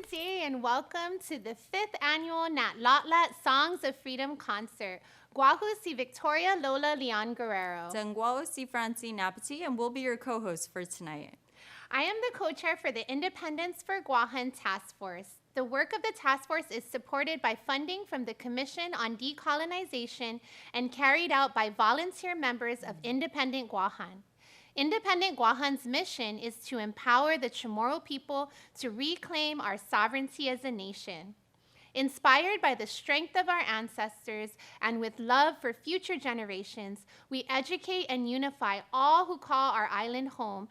Day and welcome to the 5th annual Natlatlat Songs of Freedom concert. Guahu si Victoria Lola Leon Guerrero. Guahu si Francine Napati, and we'll be your co-host for tonight. I am the co-chair for the Independence for Guåhan Task Force. The work of the task force is supported by funding from the Commission on Decolonization and carried out by volunteer members of Independent Guåhan. Independent Guåhan's mission is to empower the Chamorro people to reclaim our sovereignty as a nation. Inspired by the strength of our ancestors and with love for future generations, we educate and unify all who call our island home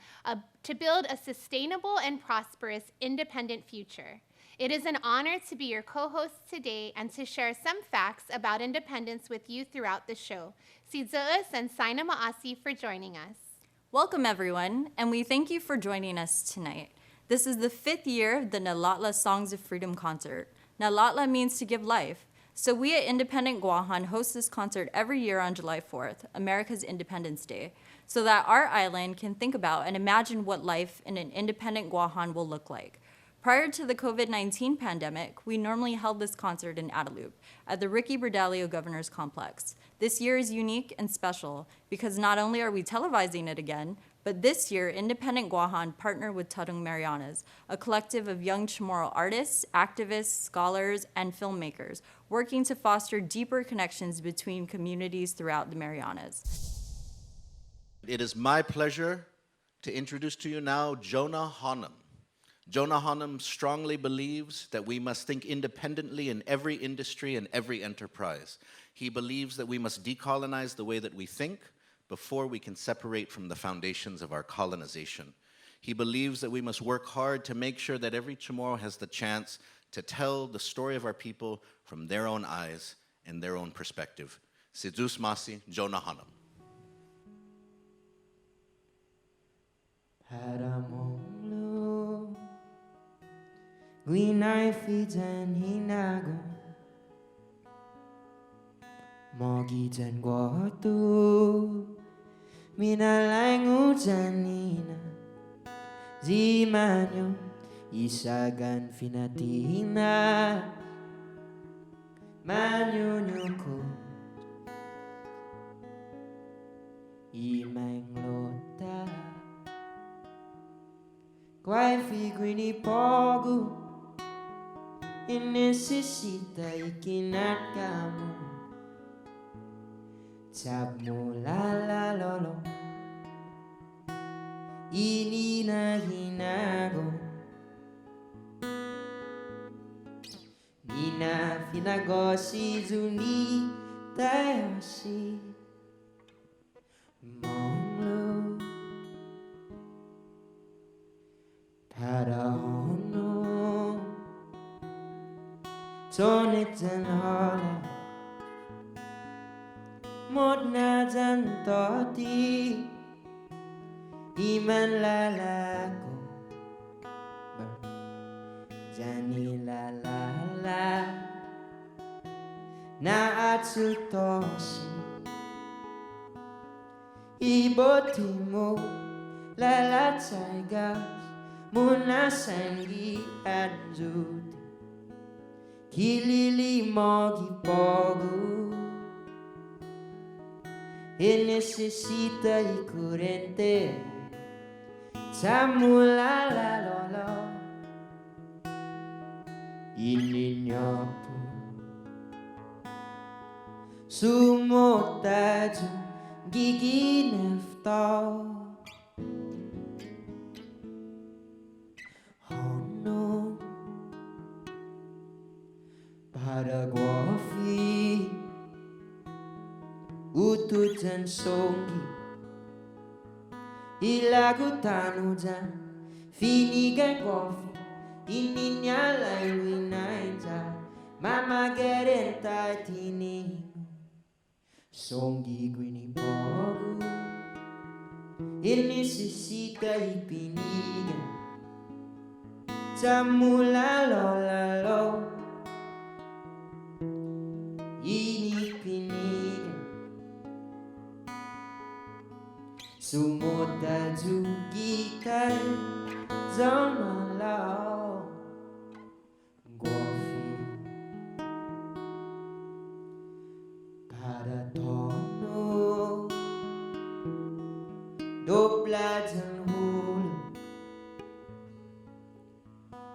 to build a sustainable and prosperous independent future. It is an honor to be your co-host today and to share some facts about independence with you throughout the show. Si Zeus and Saina Maasi for joining us. Welcome, everyone, and we thank you for joining us tonight. This is the 5th year of the Natlatlat Songs of Freedom concert. Natlatla means to give life. So we at Independent Guåhan host this concert every year on July 4th, America's Independence Day, so that our island can think about and imagine what life in an independent Guåhan will look like. Prior to the COVID-19 pandemic, we normally held this concert in Adelup at the Ricky Berdalio Governor's Complex. This year is unique and special because not only are we televising it again, but this year, Independent Guåhan partnered with Tåhdong Marianas, a collective of young Chamorro artists, activists, scholars, and filmmakers, working to foster deeper connections between communities throughout the Marianas. It is my pleasure to introduce to you now Guåhan Hanum. Guåhan Hanum strongly believes that we must think independently in every industry and every enterprise. He believes that we must decolonize the way that we think before we can separate from the foundations of our colonization. He believes that we must work hard to make sure that every Chamorro has the chance to tell the story of our people from their own eyes and their own perspective. Sidus Masi, Guåhan Hanum. Guinai fitan hinago Mogitan guatu Minalang ujanina Zimanyo isagan finatina Manyunyuko Imang lota Quai figuini pogo E necessita ikinat kamu Tap mo la lolo Ini na hinago Nina finagosi zuni tayoshi Monglo Para hono Tonit and holla Modna dan toti Iman lalako Jani lalala Na atsutoshi Ibotimo Lalataigas Muna sangi anzuti Kilili mogi pogo E necessita i corrente Samula la lolo Ininyopu Sumotaju gigi nefto Hono Para guafi Utut and songi Ilagu tanuja Finiga guafi Ininyala iwinaita Mama gerenta tini Songi guini pogo E necessita ipiniga Tamula lola lo Ini piniga Sumota jugitai Zona lao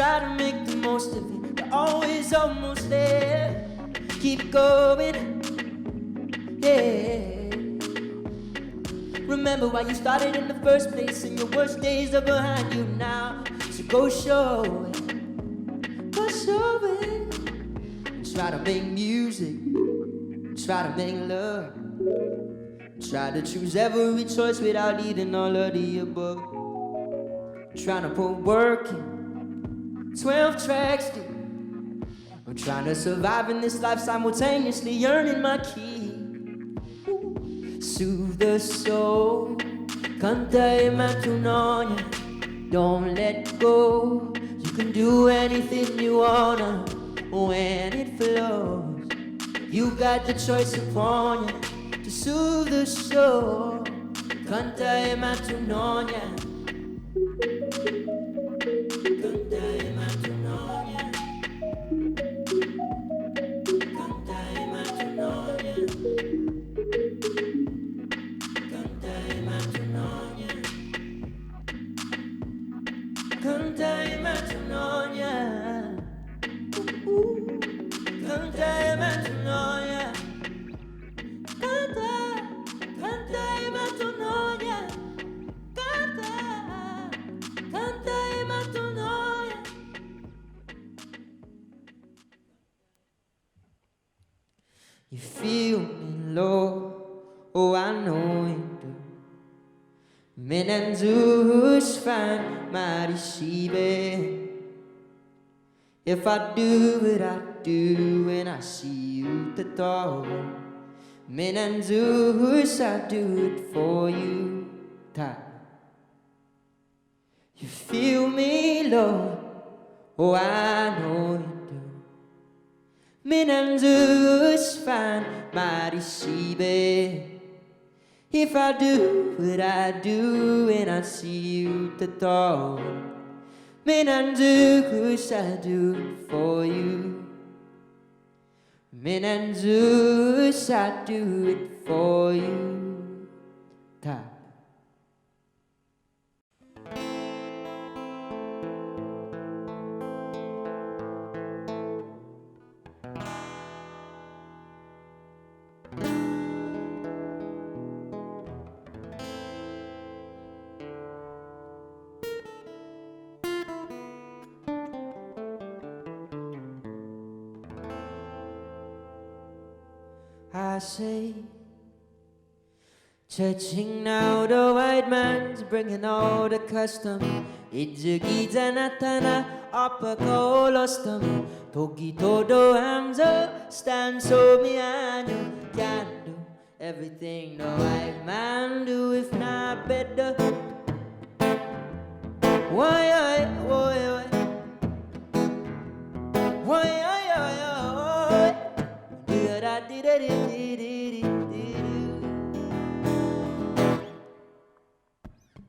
try to make the most of it. We're always almost there. Keep going, yeah. Remember why you started in the first place, and your worst days are behind you now. So go show it, go show it. Try to make music, try to make love. Try to choose every choice without needing all of the above. Trying to put work in 12 tracks deep. I'm trying to survive in this life simultaneously earning my key. Soothe the soul, canta y matrimonio. Don't let go, you can do anything you wanna when it flows. You got the choice upon you to soothe the soul, canta y matrimonio. Canta y matrimonio. Canta y matrimonio. Canta y matrimonio. Canta y matrimonio. Canta y matrimonio. Canta, canta y matrimonio. Canta, canta y matrimonio. You feel me low, oh I know you do. Men and zoos find my deceiving. If I do what I do when I see you the door, men and zoos, I do it for you. You feel me low, oh I know you do. Men and zoos find my deceiving. If I do what I do when I see you the door, men and zoos, I do it for you. Men and zoos, I do it for you. Ta. I say, touching now the white man's bringing all the custom. Idzugidza natana apakolostam. Togi todo hamza stand so me and you can do everything the white man do, if not better. Why, why, why,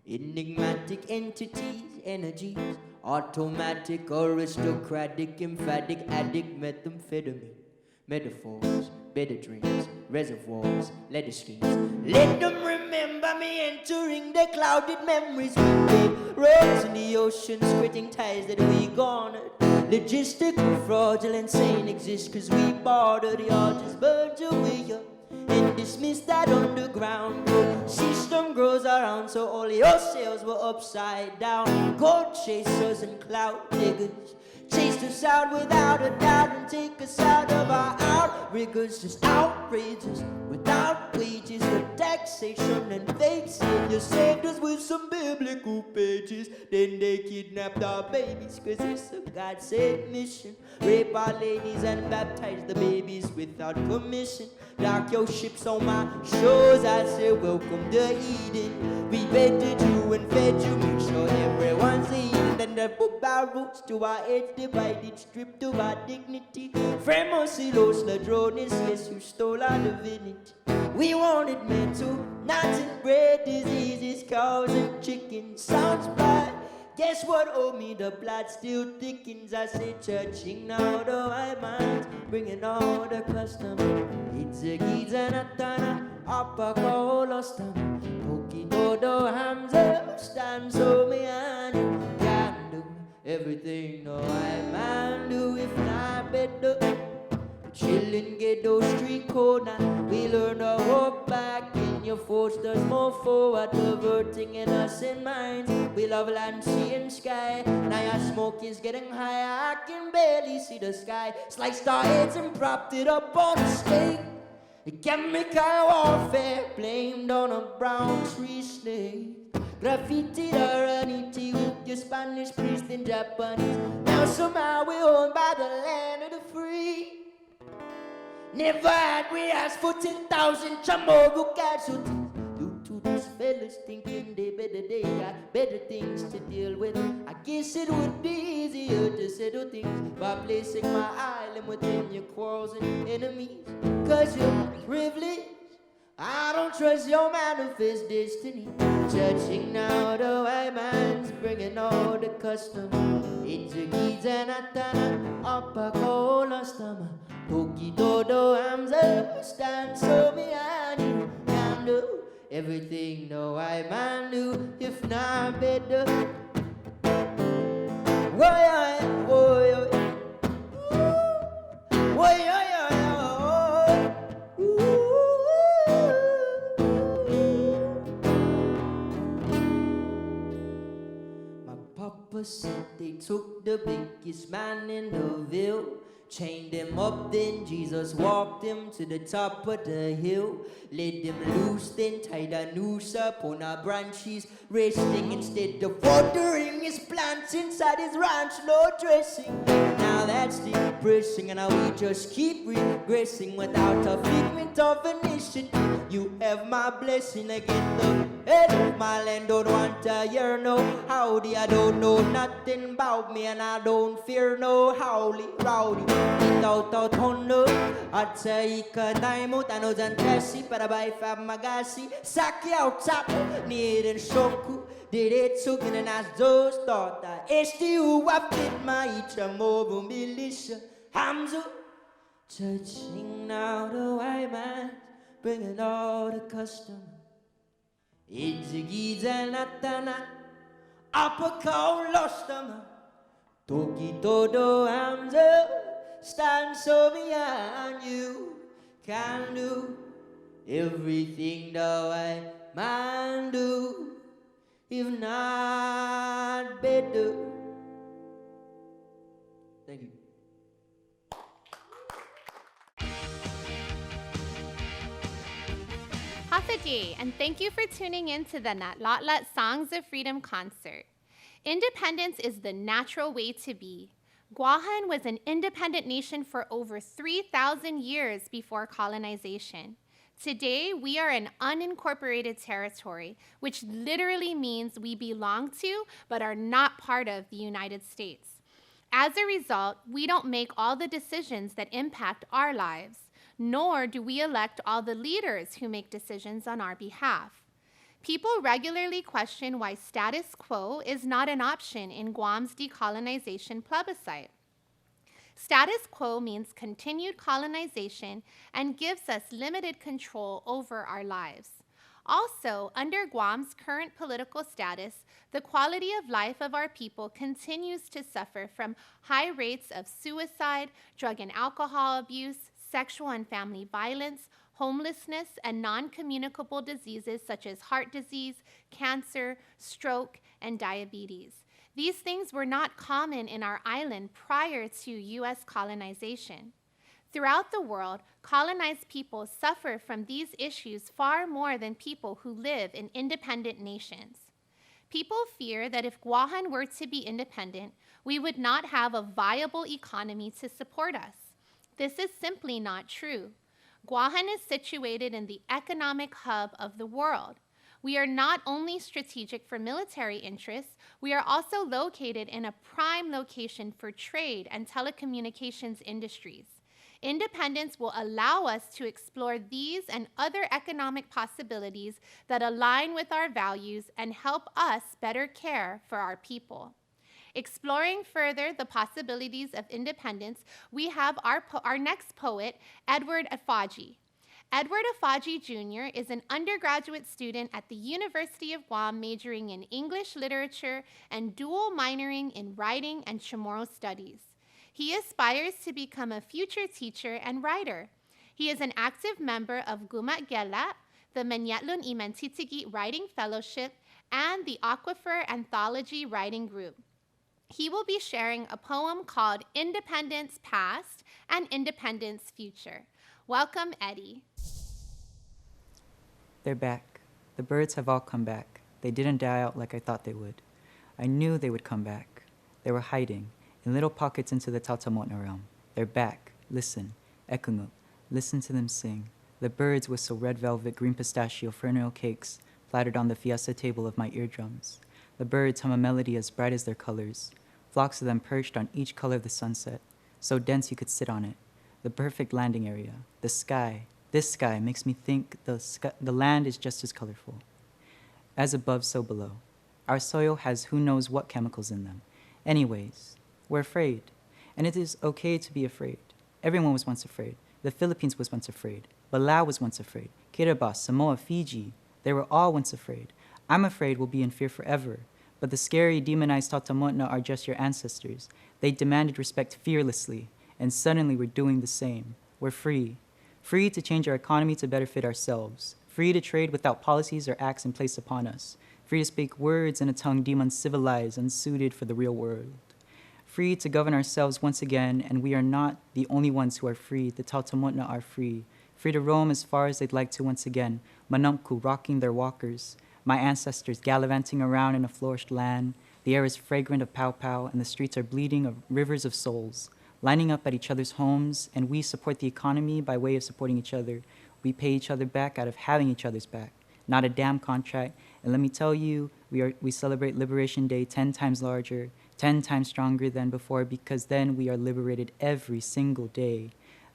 enigmatic entities, energies, automatic, aristocratic, emphatic, addict, methamphetamine, metaphors, better dreams, reservoirs, letter streams. Let them remember me entering their clouded memories. We paved roads in the ocean, squirting ties that we garnered. Logistical, fraudulent, saying exist cause we barter. The altars burned away and dismissed that underground system grows around, so all your sails were upside down. Gold chasers and cloud diggers chased us out without a doubt and take us out of our outriggers. Just outrageous, without wages, with taxation and fake saviors. Saved us with some biblical pages, then they kidnapped our babies cause it's a God-sent mission. Rape our ladies and baptize the babies without permission. Dock your ships on my shores, I say welcome to Eden. We bedded you and fed you, make sure everyone's eating. Then they put our roots to our heads divided, stripped of our dignity. Fremos y los ladrones, yes, you stole our divinity. We wanted mental, not in bread, diseases, cows and chickens. Sounds bad. Guess what? Oh me, the blood still thickens. I say churching now the white minds, bringing all the custom. It's a giza natana, apakolostam. Toki todo hamza, stand so me and you can do everything everything the white man do, if not better. Children get those street corner. We learn to walk back in your forced us more forward, perverting innocent minds. We love land, sea, and sky. Now your smoke is getting higher. I can barely see the sky. Sliced our heads and propped it up on a stake. Chemical warfare blamed on a brown tree snake. Graffiti serenity with your Spanish priest and Japanese. Now somehow we're owned by the land of the free. Never had we asked for 10,000 Chamorro casualties. Due to these fellas thinking they got better things to deal with. I guess it would be easier to settle things by placing my island within your quarrels and enemies. Cause you're privileged, I don't trust your manifest destiny. Judging now the white man's bringing all the custom. It's a giza natana, up a cola stomach. Toki todo hamza, stand so behind you. Can do everything the white man do, if not better. Why, why, why, Papa said they took the biggest man in the ville, chained him up, then Jesus walked him to the top of the hill. Let him loose, then tied a noose up on our branches, resting instead of watering his plants inside his ranch, no dressing. Now that's depressing, and now we just keep regressing without a figment of initiative. You have my blessing again, the head of my land don't want to hear no howdy. I don't know nothing about me, and I don't fear no howly rowdy. Without a thunder, I'd say ikadaimot, ano dyan kasi, para ba ifab magasi, saki out tapo, need and shoku, diretso, ginanas dos tota, STU, wapit maicha, mobo militia, hamzo, touching now the white man, bringing all the custom. It's a giza natana, apakaw lostama, toki todo hamzo, stand so behind you. Can do everything the white man do, if not better. Thank you. Hafidi, and thank you for tuning in to the Natlatlat Songs of Freedom concert. Independence is the natural way to be. Guåhan was an independent nation for over 3,000 years before colonization. Today, we are an unincorporated territory, which literally means we belong to but are not part of the United States. As a result, we don't make all the decisions that impact our lives, nor do we elect all the leaders who make decisions on our behalf. People regularly question why status quo is not an option in Guam's decolonization plebiscite. Status quo means continued colonization and gives us limited control over our lives. Also, under Guam's current political status, the quality of life of our people continues to suffer from high rates of suicide, drug and alcohol abuse, sexual and family violence, homelessness, and non-communicable diseases such as heart disease, cancer, stroke, and diabetes. These things were not common in our island prior to U.S. colonization. Throughout the world, colonized people suffer from these issues far more than people who live in independent nations. People fear that if Guåhan were to be independent, we would not have a viable economy to support us. This is simply not true. Guåhan is situated in the economic hub of the world. We are not only strategic for military interests, we are also located in a prime location for trade and telecommunications industries. Independence will allow us to explore these and other economic possibilities that align with our values and help us better care for our people. Exploring further the possibilities of independence, we have our next poet, Edward Afaji. Edward Afaji Jr. is an undergraduate student at the University of Guam majoring in English literature and dual minoring in writing and Chamorro studies. He aspires to become a future teacher and writer. He is an active member of Gumat Gela, the Menyatlun Imantitigi Writing Fellowship, and the Aquifer Anthology Writing Group. He will be sharing a poem called Independence Past and Independence Future. Welcome, Eddie. They're back. The birds have all come back. They didn't die out like I thought they would. I knew they would come back. They were hiding in little pockets into the Tautamotna realm. They're back. Listen. Ekungup. Listen to them sing. The birds whistle red velvet, green pistachio, fernal cakes plattered on the fiesta table of my eardrums. The birds hum a melody as bright as their colors. Flocks of them perched on each color of the sunset, so dense you could sit on it. The perfect landing area. The sky. This sky makes me think the land is just as colorful. As above, so below. Our soil has who knows what chemicals in them. Anyways, we're afraid. And it is okay to be afraid. Everyone was once afraid. The Philippines was once afraid. Palau was once afraid. Kiribati, Samoa, Fiji. They were all once afraid. I'm afraid we'll be in fear forever. But the scary, demonized Tautamotna are just your ancestors. They demanded respect fearlessly. And suddenly we're doing the same. We're free. Free to change our economy to better fit ourselves. Free to trade without policies or acts in place upon us. Free to speak words in a tongue deemed uncivilized, unsuited for the real world. Free to govern ourselves once again, and we are not the only ones who are free. The Tautamotna are free. Free to roam as far as they'd like to once again. Manamku rocking their walkers. My ancestors gallivanting around in a flourished land. The air is fragrant of pow-pow, and the streets are bleeding of rivers of souls. Lining up at each other's homes, and we support the economy by way of supporting each other. We pay each other back out of having each other's back, not a damn contract. And let me tell you, we celebrate Liberation Day 10 times larger, 10 times stronger than before, because then we are liberated every single day.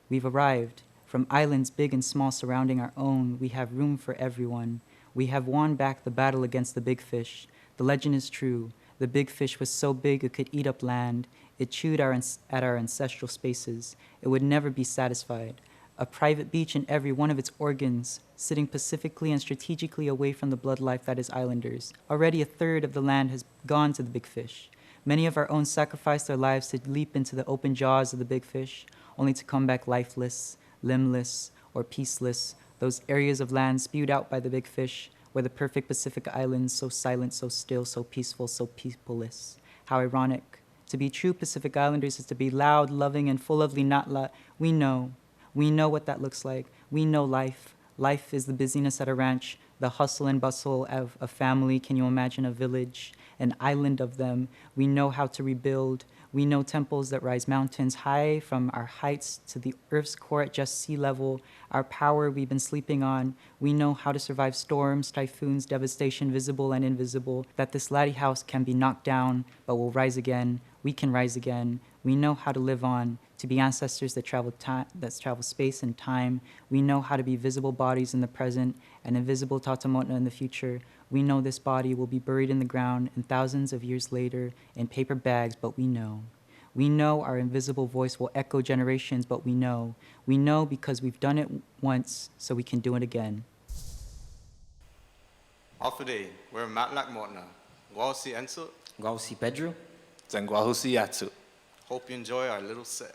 We've arrived. From islands big and small surrounding our own, we have room for everyone. We have won back the battle against the big fish. The legend is true. The big fish was so big it could eat up land. It chewed at our ancestral spaces. It would never be satisfied. A private beach in every one of its organs, sitting pacifically and strategically away from the blood life that is islanders. Already a third of the land has gone to the big fish. Many of our own sacrificed their lives to leap into the open jaws of the big fish, only to come back lifeless, limbless, or peaceless. Those areas of land spewed out by the big fish were the perfect Pacific islands, so silent, so still, so peaceful, so peopleless. How ironic. To be true Pacific Islanders is to be loud, loving, and full of linatla. We know what that looks like. We know life. Life is the busyness at a ranch, the hustle and bustle of a family. Can you imagine a village, an island of them? We know how to rebuild. We know temples that rise mountains high from our heights to the earth's core at just sea level. Our power we've been sleeping on. We know how to survive storms, typhoons, devastation, visible and invisible. That this laddie house can be knocked down, but will rise again. We can rise again. We know how to live on, to be ancestors that travel space and time. We know how to be visible bodies in the present and invisible Tautamotna in the future. We know this body will be buried in the ground and thousands of years later in paper bags, but we know. We know our invisible voice will echo generations, but we know. We know because we've done it once, so we can do it again. Alfade, we're Matlak Motna. Guausi Enso. Guausi Pedro. Zanguahusi Yatsu. Hope you enjoy our little set.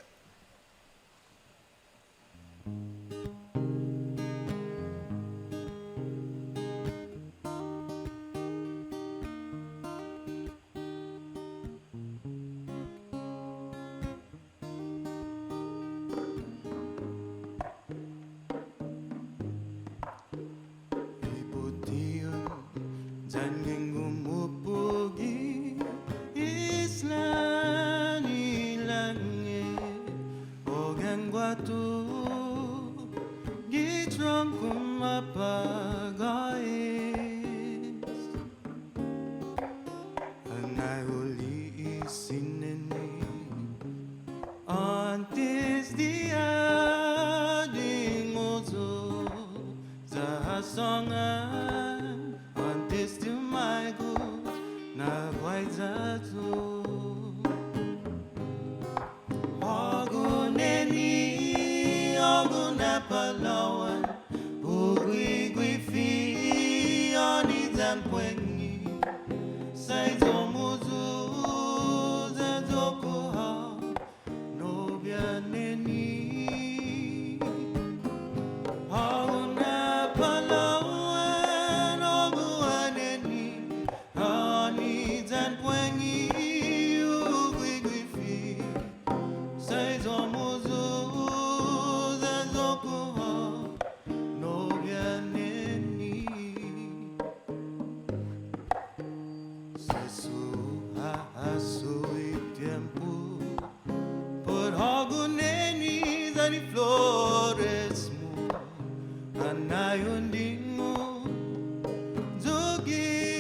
ni flores mo anayon din mo zugi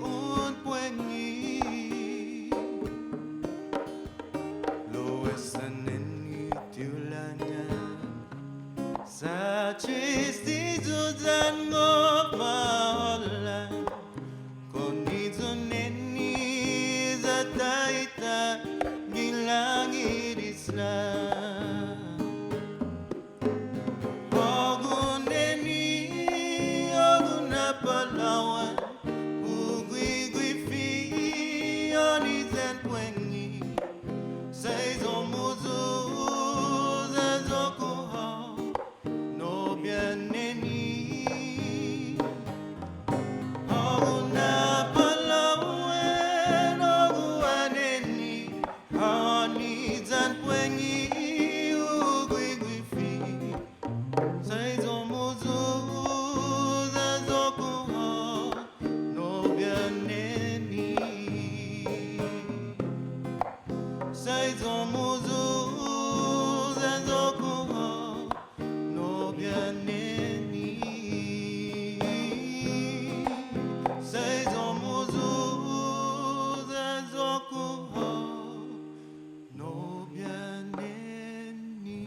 un puengi loesan ni tiulanya sa chisti zuzan mo maholan konito neni zataita gilangit islam ogun neni ogun na palawan ugui fi onizen puengi saison muzu zazoko no bien neni ogun na palawan ogun neni onizen puengi ugui fi saison muzu zazoko no bien neni saison muzu zazoko no bien neni saison muzu zazoko no bien neni.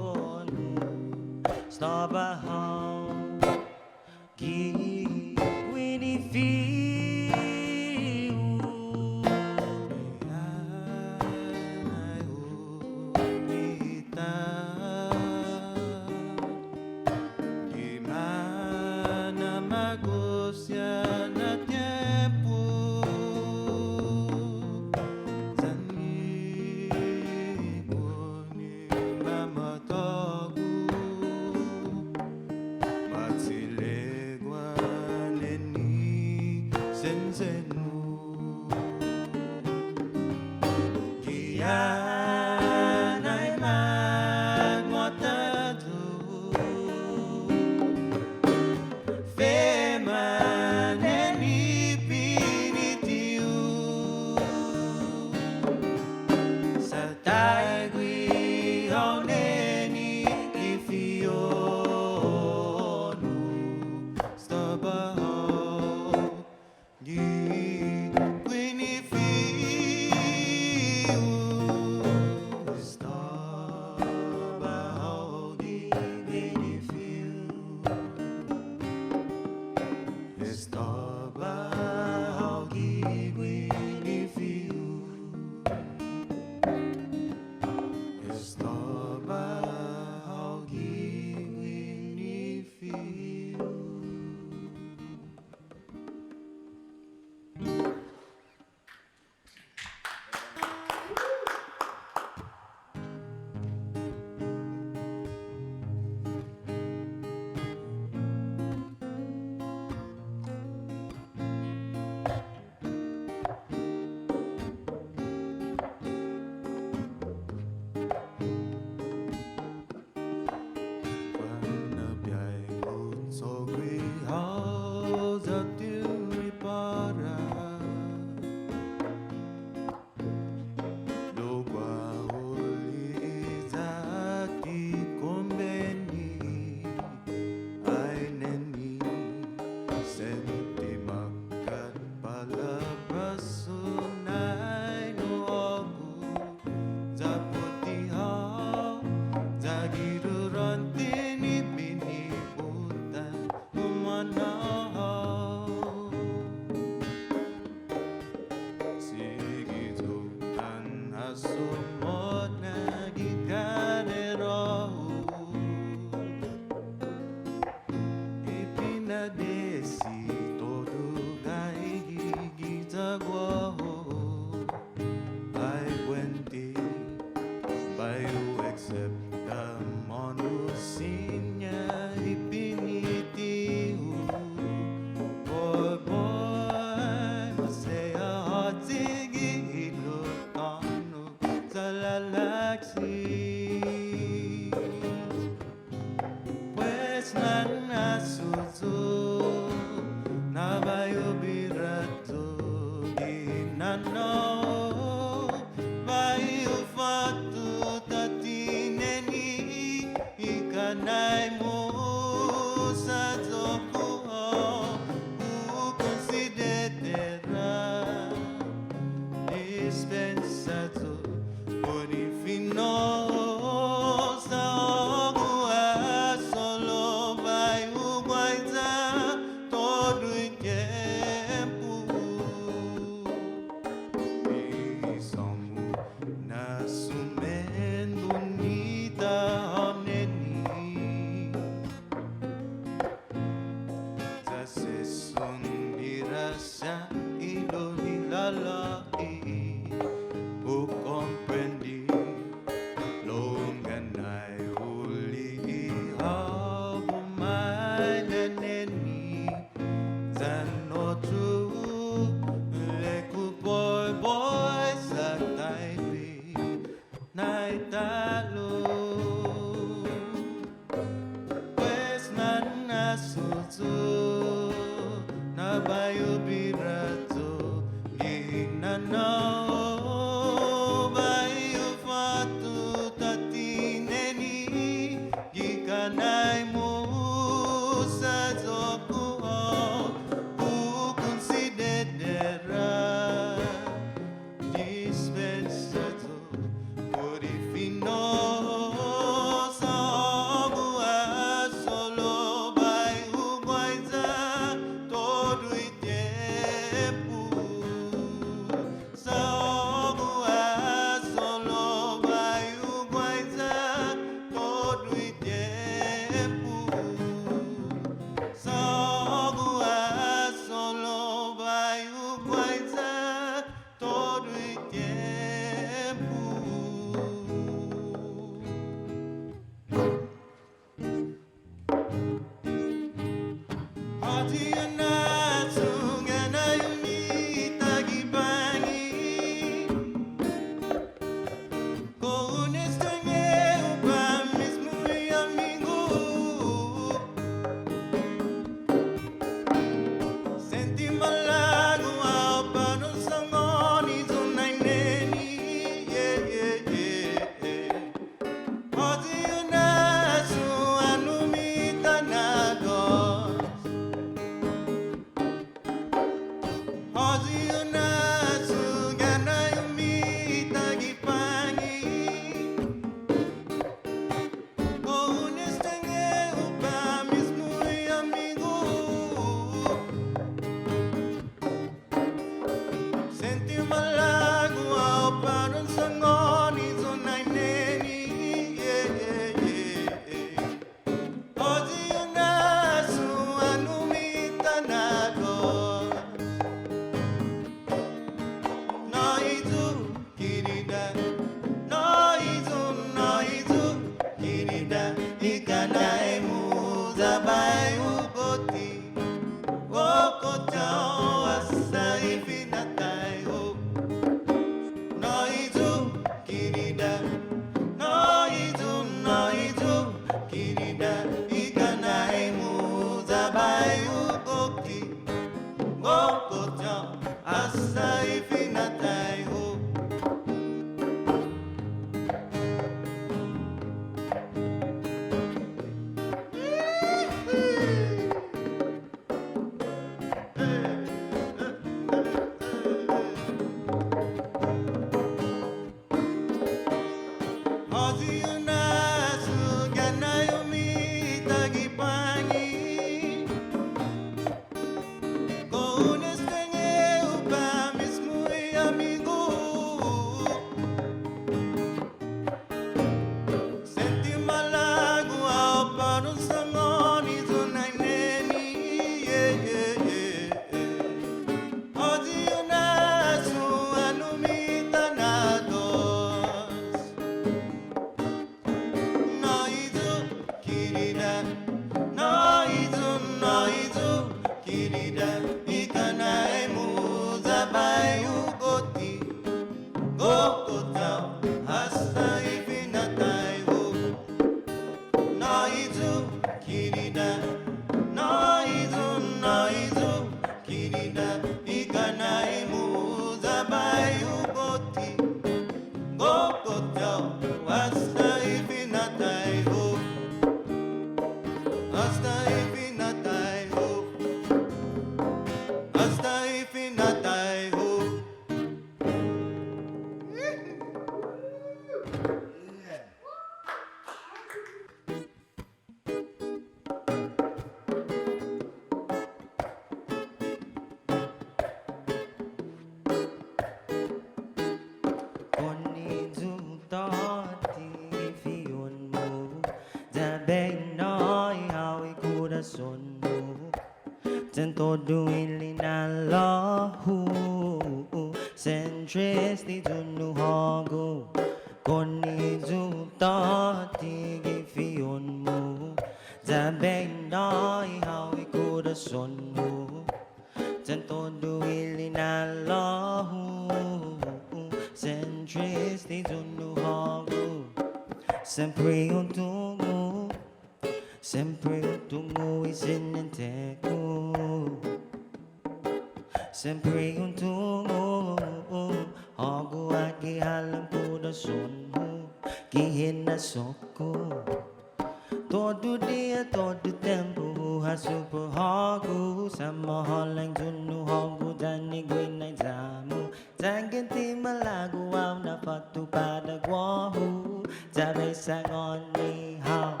Tanganti malago ang napatupada guahu Taray sa ngoni hao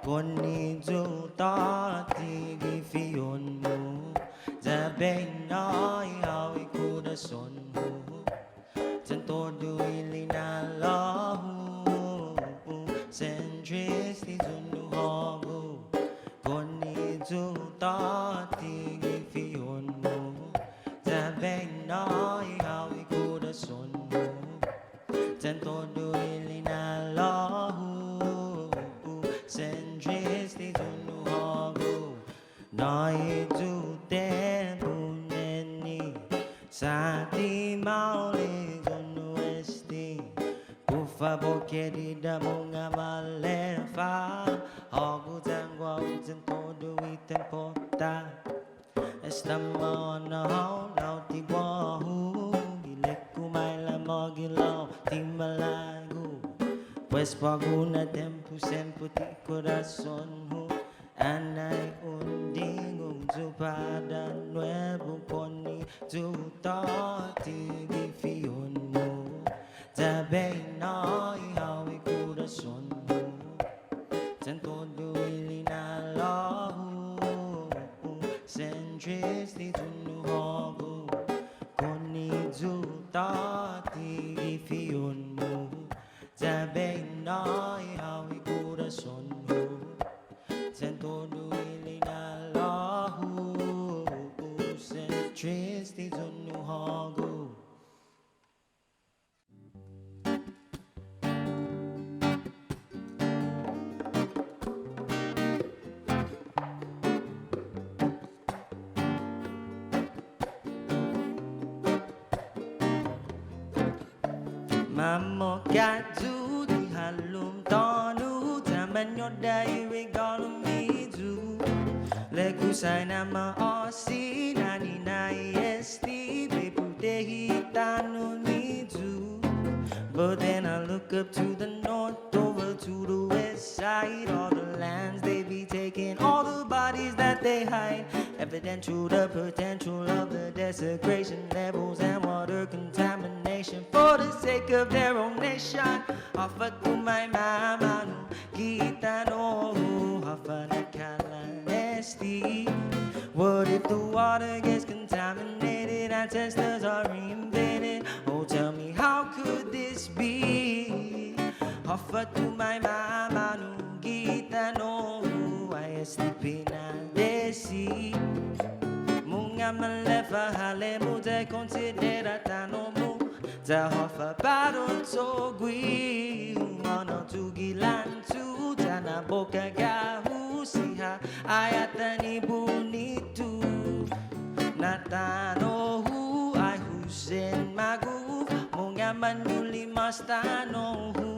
Koni du ta tigi fiyon mo Tabay na ihaw ikudason mo Tanto du ilinalahu Centris di tunu hago Koni du ta tigi fiyon mo Tabay na ihaw ikudason mo Tanto du ilinalahu Centris di tunu hago Nai du tempo neni Sa di mauli tunu esti Por favor querida monga malefa Hago tangwa utan todo item porta Estamos na hao lao ti guahu Gilek kumay la magilaw ti malago Pues paguna tempo sempre ti corazón ho Anay unding unju pada nuevo poni Tu ta ti gifion mo Tabay na ihaw corazón mo Tanto do ilinalaho Centris di tunu hago Koni du ta ti gifion mo Tabay na ihaw corazón mo Tanto do ilinalaho Centris di tunu hago Mamo katu di halum tonu Taman yodai regalum mizu Leku say nama osi Nani nai esti Bepute hitanu mizu But then I look up to the north Over to the west side All the lands they be taking All the bodies that they hide Evident to the potential of the desecration levels and water contamination for the sake of their own nation. Offer to my mama no kita no offer na kalanesti. What if the water gets contaminated? Ancestors are reinvented. Oh, tell me how could this be? Offer to my mama no kita no I sleeping and desi. Munga malefa hale mu te considera tano mu ta hofa paron so gui humano tu gilantu tana boka ga husiha ayatani bunitu natano hu I husen magu munga manuli mastano hu.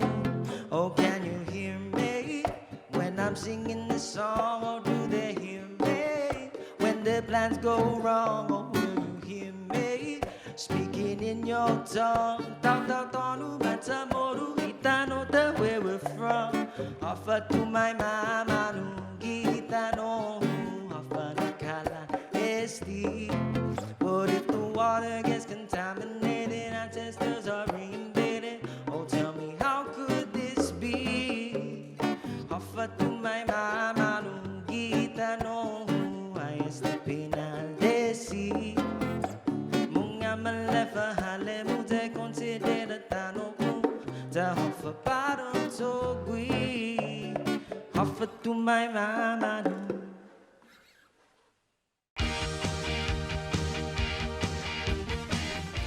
Oh, can you hear me when I'm singing this song? Or do they hear me when their plans go wrong? Or will you hear me speaking in your tongue? Tau tau tonu matamoru itano the where we're from. Offer to my mama no gitano offer na kala esti. What if the water gets contaminated? Ancestors are reinvented. Oh, tell me how could this be? Offer to my mama no gitano I sleeping al desi. Munga malefa hale mu te considera tano mu ta offer paron so gui. Offer to my mama no.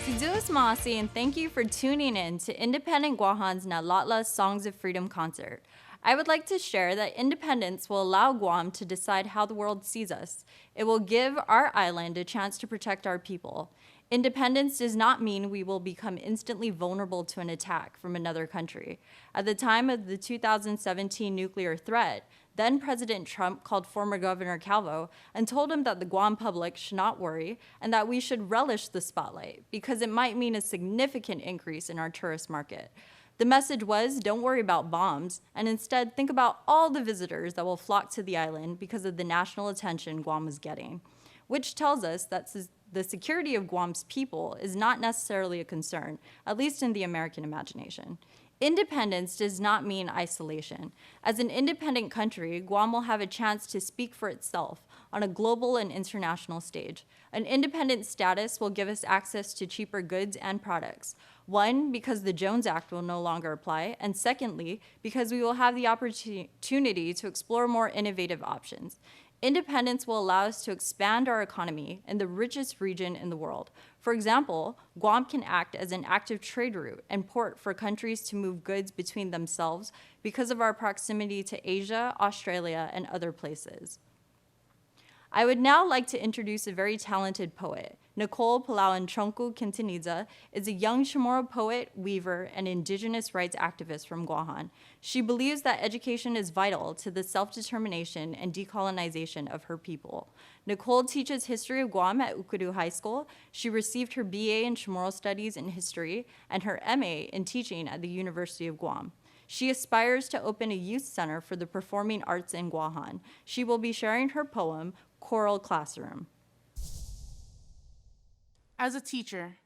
Siduos Masi, and thank you for tuning in to Independent Guåhan's Nalatla Songs of Freedom concert. I would like to share that independence will allow Guam to decide how the world sees us. It will give our island a chance to protect our people. Independence does not mean we will become instantly vulnerable to an attack from another country. At the time of the 2017 nuclear threat, then President Trump called former Governor Calvo and told him that the Guam public should not worry and that we should relish the spotlight because it might mean a significant increase in our tourist market. The message was, don't worry about bombs, and instead think about all the visitors that will flock to the island because of the national attention Guam is getting, which tells us that the security of Guam's people is not necessarily a concern, at least in the American imagination. Independence does not mean isolation. As an independent country, Guam will have a chance to speak for itself on a global and international stage. An independent status will give us access to cheaper goods and products. One, because the Jones Act will no longer apply, and secondly, because we will have the opportunity to explore more innovative options. Independence will allow us to expand our economy in the richest region in the world. For example, Guam can act as an active trade route and port for countries to move goods between themselves because of our proximity to Asia, Australia, and other places. I would now like to introduce a very talented poet. Nicole Palawan Chonku Quintanilla is a young Chamorro poet, weaver, and indigenous rights activist from Guåhan. She believes that education is vital to the self-determination and decolonization of her people. Nicole teaches history of Guam at Ukuru High School. She received her BA in Chamorro Studies and History and her MA in teaching at the University of Guam. She aspires to open a youth center for the performing arts in Guåhan. She will be sharing her poem, Choral Classroom. As a teacher,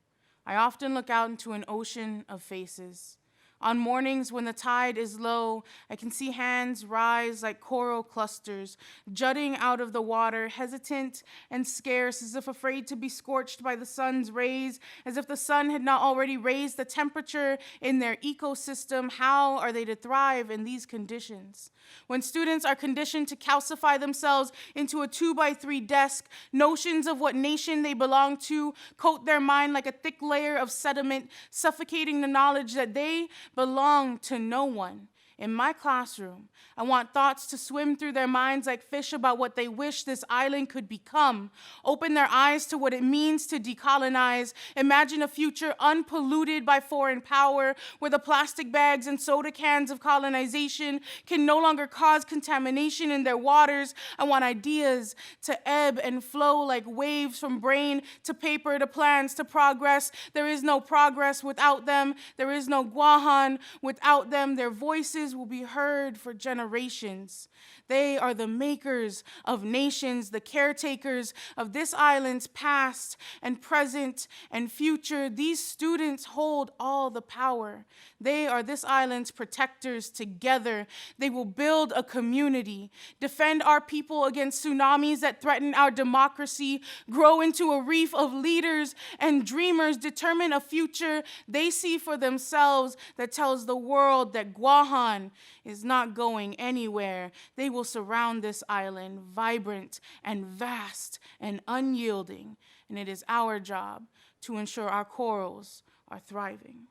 I often look out into an ocean of faces. On mornings when the tide is low, I can see hands rise like coral clusters, jutting out of the water, hesitant and scarce, as if afraid to be scorched by the sun's rays, as if the sun had not already raised the temperature in their ecosystem. How are they to thrive in these conditions? When students are conditioned to calcify themselves into a 2x3 desk, notions of what nation they belong to coat their mind like a thick layer of sediment, suffocating the knowledge that they belong to no one. In my classroom, I want thoughts to swim through their minds like fish about what they wish this island could become. Open their eyes to what it means to decolonize. Imagine a future unpolluted by foreign power, where the plastic bags and soda cans of colonization can no longer cause contamination in their waters. I want ideas to ebb and flow like waves from brain to paper to plans to progress. There is no progress without them. There is no Guåhan without them. Their voices will be heard for generations. They are the makers of nations, the caretakers of this island's past and present and future. These students hold all the power. They are this island's protectors. Together, they will build a community, defend our people against tsunamis that threaten our democracy, grow into a reef of leaders and dreamers, determine a future they see for themselves that tells the world that Guåhan is not going anywhere. They will surround this island, vibrant and vast and unyielding, and it is our job to ensure our corals are thriving.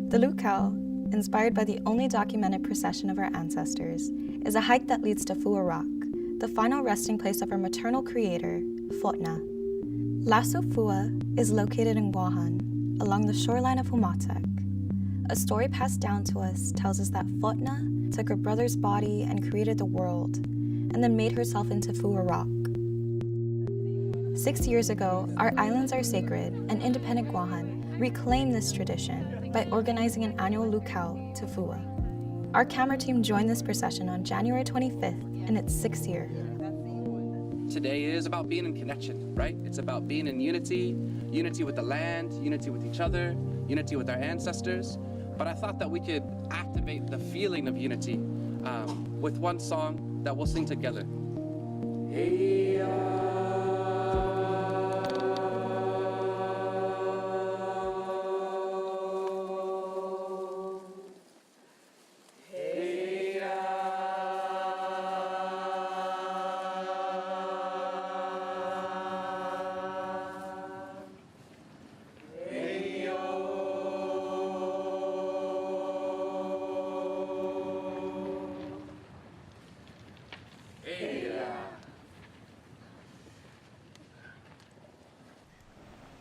The Luau, inspired by the only documented procession of our ancestors, is a hike that leads to Fua Rock, the final resting place of our maternal creator, Fotna. Lasso Fua is located in Guåhan, along the shoreline of Humatek. A story passed down to us tells us that Fotna took her brother's body and created the world, and then made herself into Fua Rock. 6 years ago, our islands are sacred, and Independent Guåhan reclaimed this tradition by organizing an annual luau to Fua. Our camera team joined this procession on January 25th in its 6th year. Today is about being in connection, right? It's about being in unity, unity with the land, unity with each other, unity with our ancestors. But I thought that we could activate the feeling of unity with one song that we'll sing together. Hey,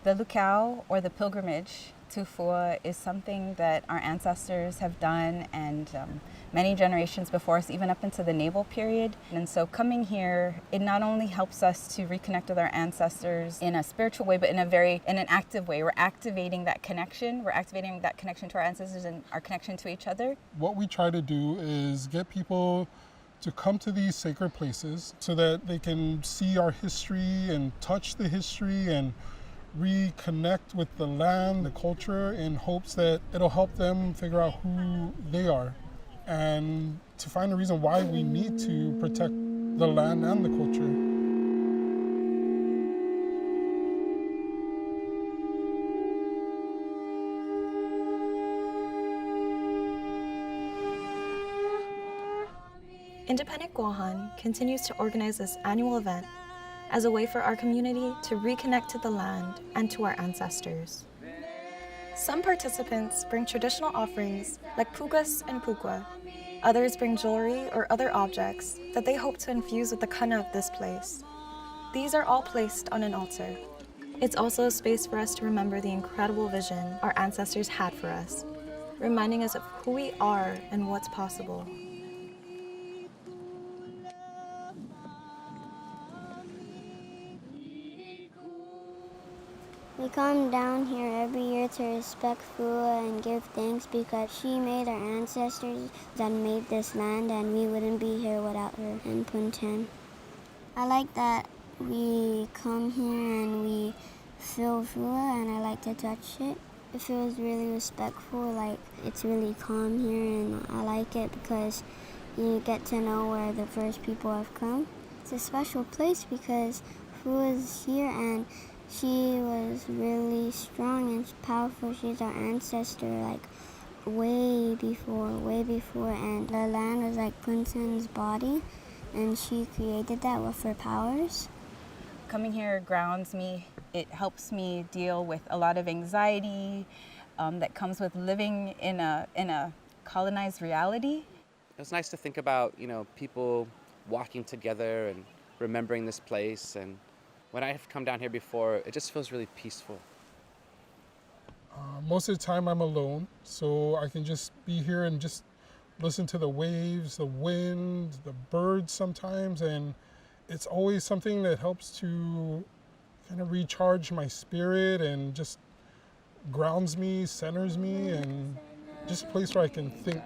The luau, or the pilgrimage to Fua, is something that our ancestors have done and many generations before us, even up into the naval period. And so coming here, it not only helps us to reconnect with our ancestors in a spiritual way, but in an active way. We're activating that connection. We're activating that connection to our ancestors and our connection to each other. What we try to do is get people to come to these sacred places so that they can see our history and touch the history and reconnect with the land, the culture, in hopes that it'll help them figure out who they are and to find a reason why we need to protect the land and the culture. Independent Guåhan continues to organize this annual event as a way for our community to reconnect to the land and to our ancestors. Some participants bring traditional offerings like pugas and pukwa. Others bring jewelry or other objects that they hope to infuse with the kana of this place. These are all placed on an altar. It's also a space for us to remember the incredible vision our ancestors had for us, reminding us of who we are and what's possible. We come down here every year to respect Fua and give thanks because she made our ancestors that made this land and we wouldn't be here without her and Punten. I like that we come here and we feel Fua and I like to touch it. It feels really respectful, like it's really calm here and I like it because you get to know where the first people have come. It's a special place because Fua's here and she was really strong and powerful. She's our ancestor, like way before, and the land was like Punten's body, and she created that with her powers. Coming here grounds me. It helps me deal with a lot of anxiety that comes with living in a colonized reality. It was nice to think about, people walking together and remembering this place. And when I've come down here before, it just feels really peaceful. Most of the time I'm alone, so I can just be here and just listen to the waves, the wind, the birds sometimes, and it's always something that helps to kind of recharge my spirit and just grounds me, centers me, and just a place where I can think.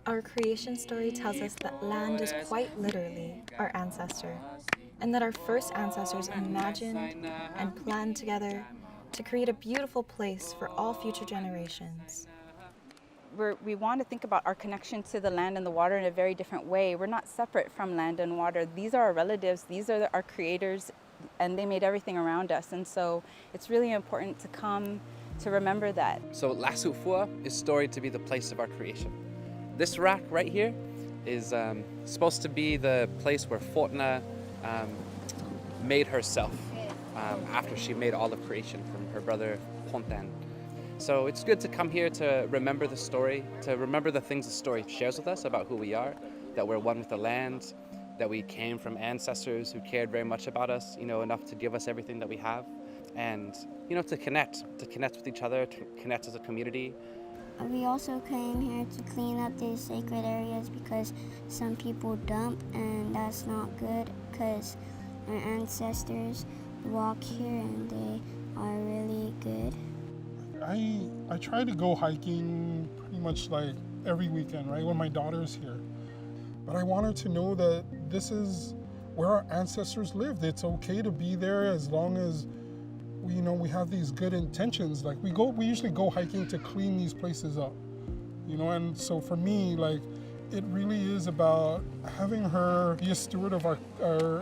Our creation story tells us that land is quite literally our ancestor, and that our first ancestors imagined and planned together to create a beautiful place for all future generations. We want to think about our connection to the land and the water in a very different way. We're not separate from land and water. These are our relatives, these are our creators, and they made everything around us. And so it's really important to come to remember that. So Lasut Fua is storied to be the place of our creation. This rock right here is supposed to be the place where Fortna made herself after she made all of creation from her brother Pontan. So it's good to come here to remember the story, to remember the things the story shares with us about who we are, that we're one with the land, that we came from ancestors who cared very much about us, enough to give us everything that we have, and, to connect with each other, to connect as a community. We also came here to clean up these sacred areas because some people dump, and that's not good because our ancestors walk here and they are really good. I try to go hiking pretty much like every weekend, right, when my daughter's here. But I want her to know that this is where our ancestors lived. It's okay to be there as long as we have these good intentions. Like we usually go hiking to clean these places up, and so for me, like, it really is about having her be a steward of our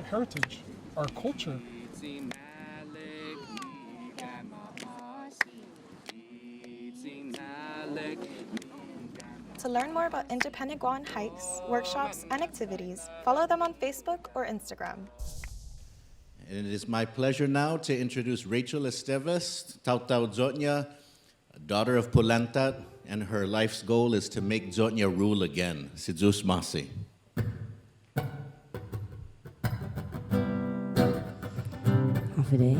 heritage, our culture. To learn more about Independent Guåhan hikes, workshops, and activities, follow them on Facebook or Instagram. And it is my pleasure now to introduce Rachel Esteves, Tautau Dzotnya, daughter of Pulantat, and her life's goal is to make Dzotnya rule again. Si Zeus Masi. Today.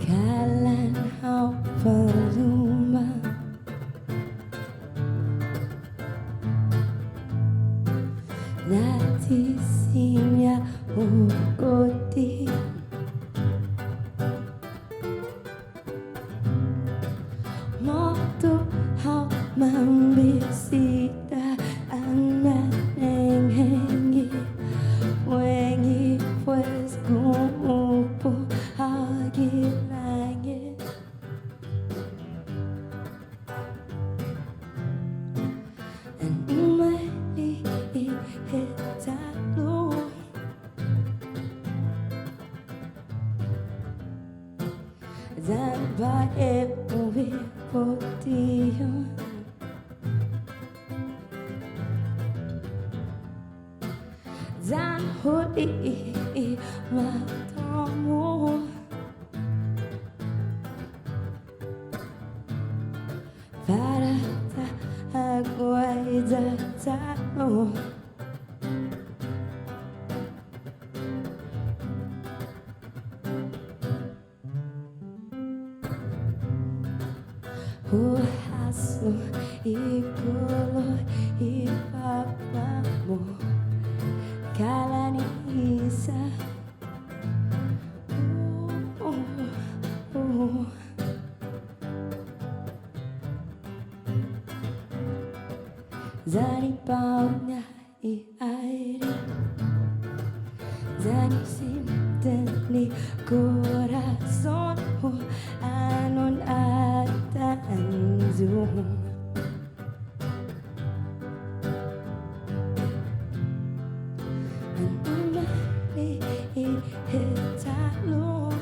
Kalan hau paluma Nati simya ukoti Moto hau mambisita anak nenghengi Wengi pues gupo hagi langit And umali hitalo Zamba ewi potiyon Zan huli matamu Parata aguaida tano Huhasu ikolo ipapamu Kalani isa Zani paunya I aire Zani sinteni corazón Anon ata anzu Hitalo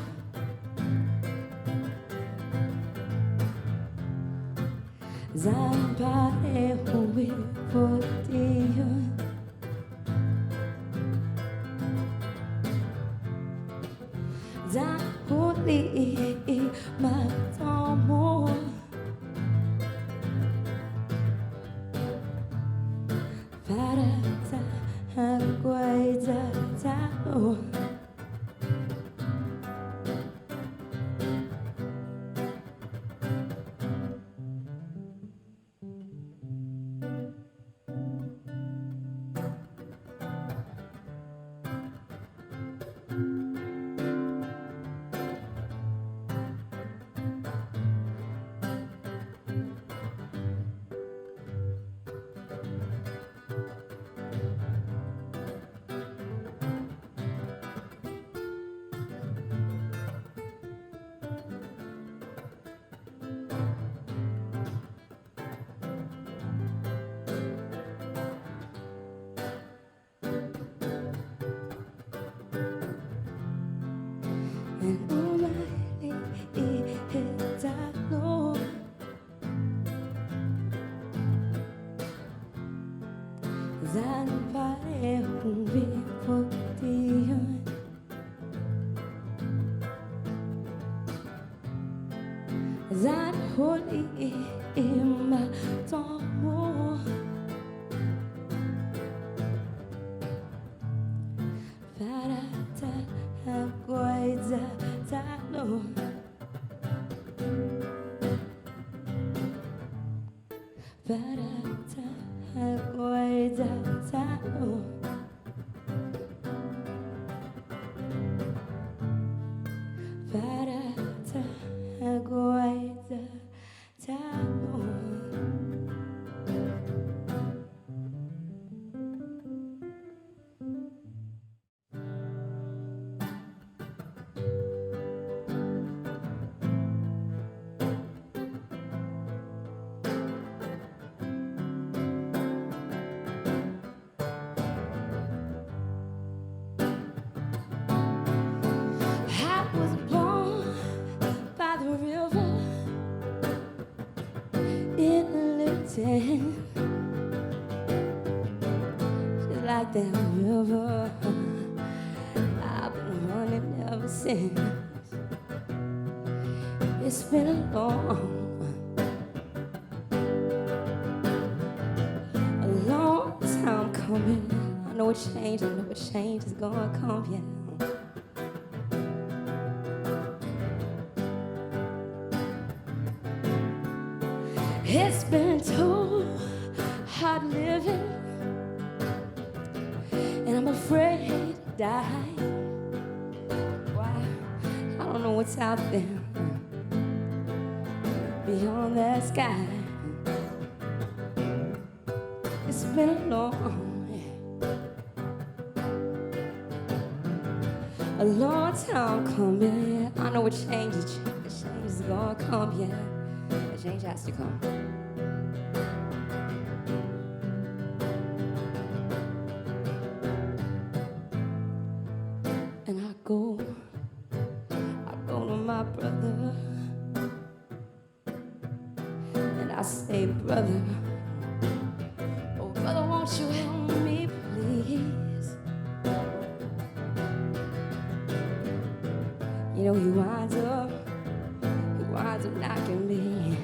Zampa ehui potiyo Zahuli matomo Parata aguaida talo And umali hitalo Zan pare huwi potiyon Zan holi ima tomo Parata aguaida talo Parata aguaida talo Parata aguaida talo been lifting, just like that river. I've been running ever since. It's been a long time coming. I know a change is gonna come, yeah. It's been too hard living, and I'm afraid to die. Why? I don't know what's out there beyond that sky. It's been a long time coming. I know a change is gonna come, yeah. A change has to come. And I go to my brother, and I say, brother, oh brother, won't you help me, please? You know, he winds up knocking me.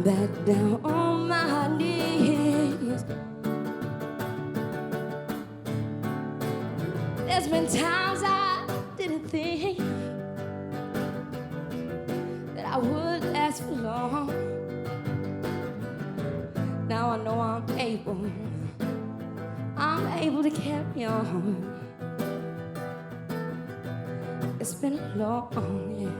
Back down on my knees. There's been times I didn't think that I would last for long. Now I know I'm able to carry on. It's been a long, yeah.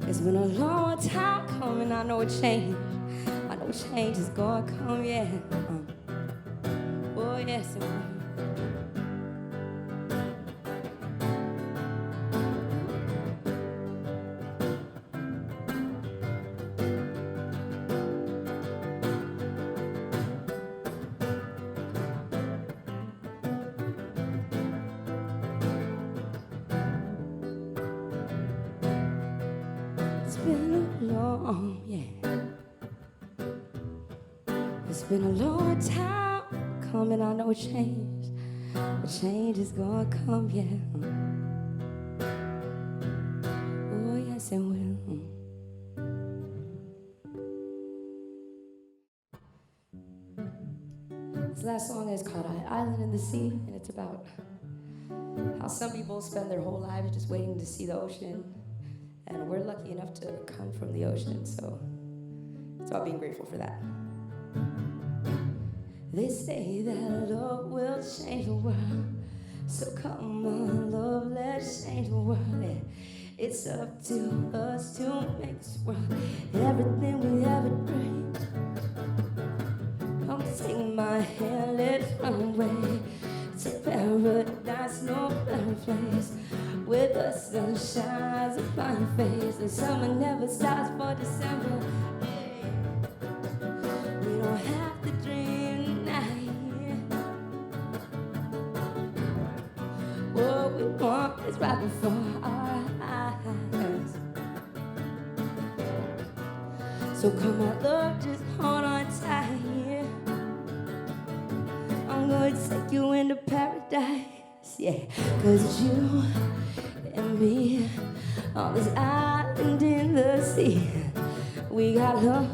It's been a long time coming. I know a change is gonna come, yeah. Oh yes, it will. It's been a long time coming. I know a change is gonna come, yeah. Oh yes, it will. This last song is called Island in the Sea, and it's about how some people spend their whole lives just waiting to see the ocean, and we're lucky enough to come from the ocean, so it's about being grateful for that. They say that love will change the world, so come on, love, let's change the world. Yeah. It's up to us to make this world everything we ever dreamed. Come take my hand, let's run away to paradise, no better place, where the sun shines upon your face and summer never stops for December. We don't have to dream tonight. What we want is right before our eyes. So come on, love, just hold on tight. I'm gonna take you into paradise, yeah. 'Cause it's you and me on this island in the sea. We got love,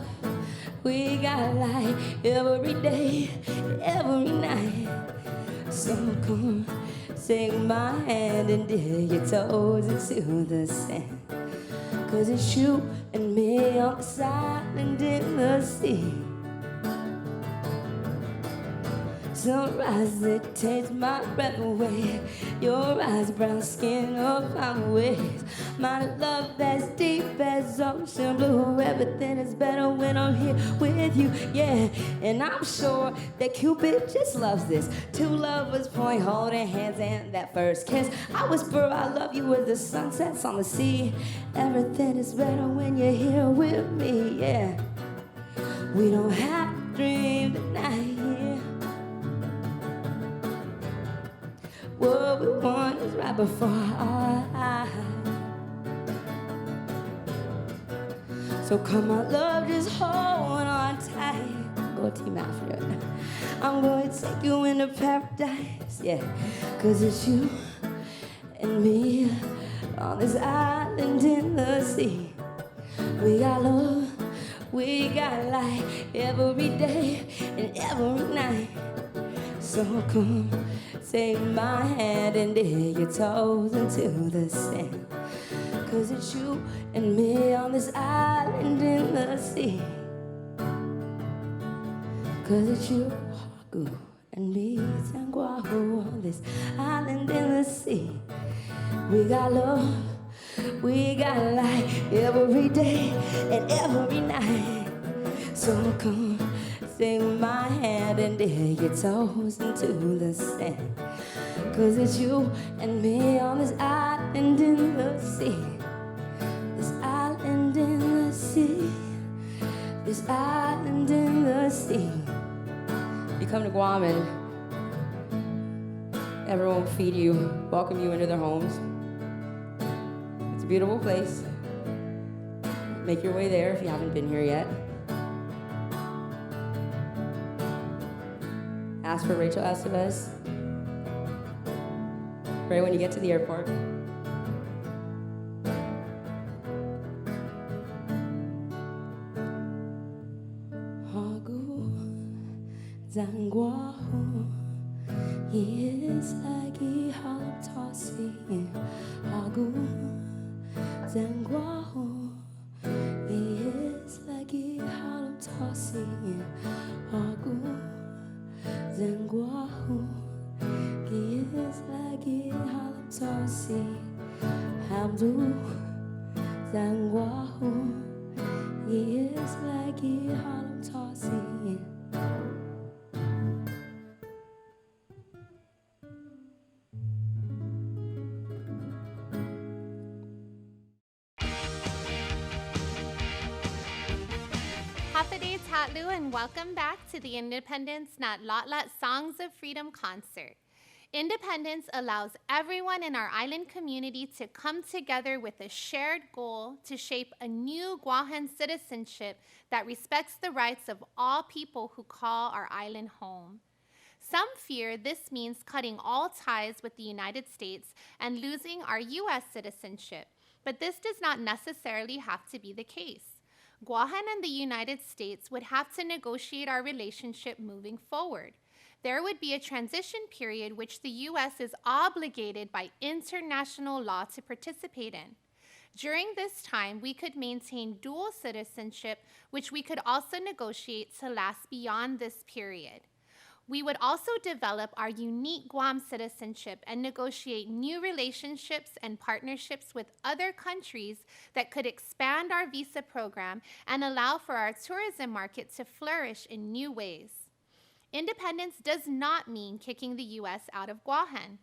we got light every day, every night. So come, take my hand and dig your toes into the sand. 'Cause it's you and me on this island in the sea. Sunrise, it takes my breath away. Your eyes, brown skin up my waist. My love as deep as ocean blue. Everything is better when I'm here with you, yeah. And I'm sure that Cupid just loves this. Two lovers point, holding hands, and that first kiss. I whisper I love you as the sun sets on the sea. Everything is better when you're here with me, yeah. We don't have to dream tonight. What we want right before our eyes. So come on, love, just hold on tight. Go team after. I'm going to take you into paradise, yeah. 'Cause it's you and me on this island in the sea. We got love, we got light every day and every night. So come, take my hand and dig your toes into the sand. 'Cause it's you and me on this island in the sea. 'Cause it's you, Guåhan, and me, Guåhan, on this island in the sea. We got love, we got light every day and every night. So come, take my hand and dig your toes into the sand. 'Cause it's you and me on this island in the sea. This island in the sea. This island in the sea. You come to Guam and everyone will feed you, welcome you into their homes. It's a beautiful place. Make your way there if you haven't been here yet. Ask for Rachel Estevez right when you get to the airport. Guåhan Guåhan, he is like a hollow tossing. Guåhan Guåhan, he is like a hollow tossing. Guåhan Guåhan, he is like a hollow tossing. Guåhan, he is like a hollow tossing. Hapaday Tatlu, and welcome back to the Independence Not Lot Lot Songs of Freedom concert. Independence allows everyone in our island community to come together with a shared goal to shape a new Guåhan citizenship that respects the rights of all people who call our island home. Some fear this means cutting all ties with the United States and losing our U.S. citizenship, but this does not necessarily have to be the case. Guåhan and the United States would have to negotiate our relationship moving forward. There would be a transition period which the U.S. is obligated by international law to participate in. During this time, we could maintain dual citizenship, which we could also negotiate to last beyond this period. We would also develop our unique Guam citizenship and negotiate new relationships and partnerships with other countries that could expand our visa program and allow for our tourism market to flourish in new ways. Independence does not mean kicking the U.S. out of Guåhan.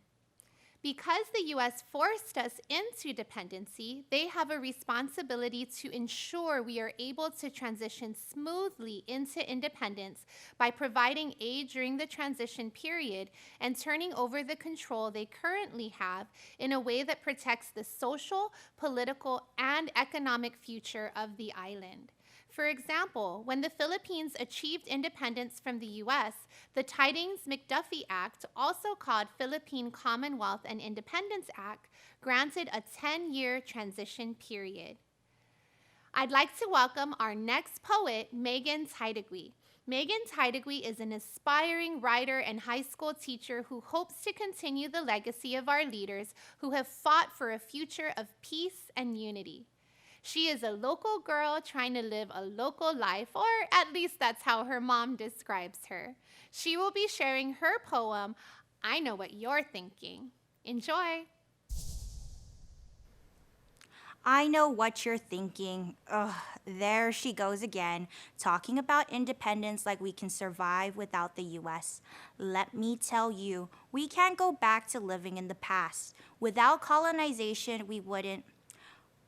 Because the U.S. forced us into dependency, they have a responsibility to ensure we are able to transition smoothly into independence by providing aid during the transition period and turning over the control they currently have in a way that protects the social, political, and economic future of the island. For example, when the Philippines achieved independence from the U.S., the Tidings-McDuffie Act, also called Philippine Commonwealth and Independence Act, granted a 10-year transition period. I'd like to welcome our next poet, Megan Tåhdong. Megan Tåhdong is an aspiring writer and high school teacher who hopes to continue the legacy of our leaders who have fought for a future of peace and unity. She is a local girl trying to live a local life, or at least that's how her mom describes her. She will be sharing her poem, I Know What You're Thinking. Enjoy. I know what you're thinking. Ugh, there she goes again, talking about independence like we can survive without the U.S. Let me tell you, we can't go back to living in the past. Without colonization, we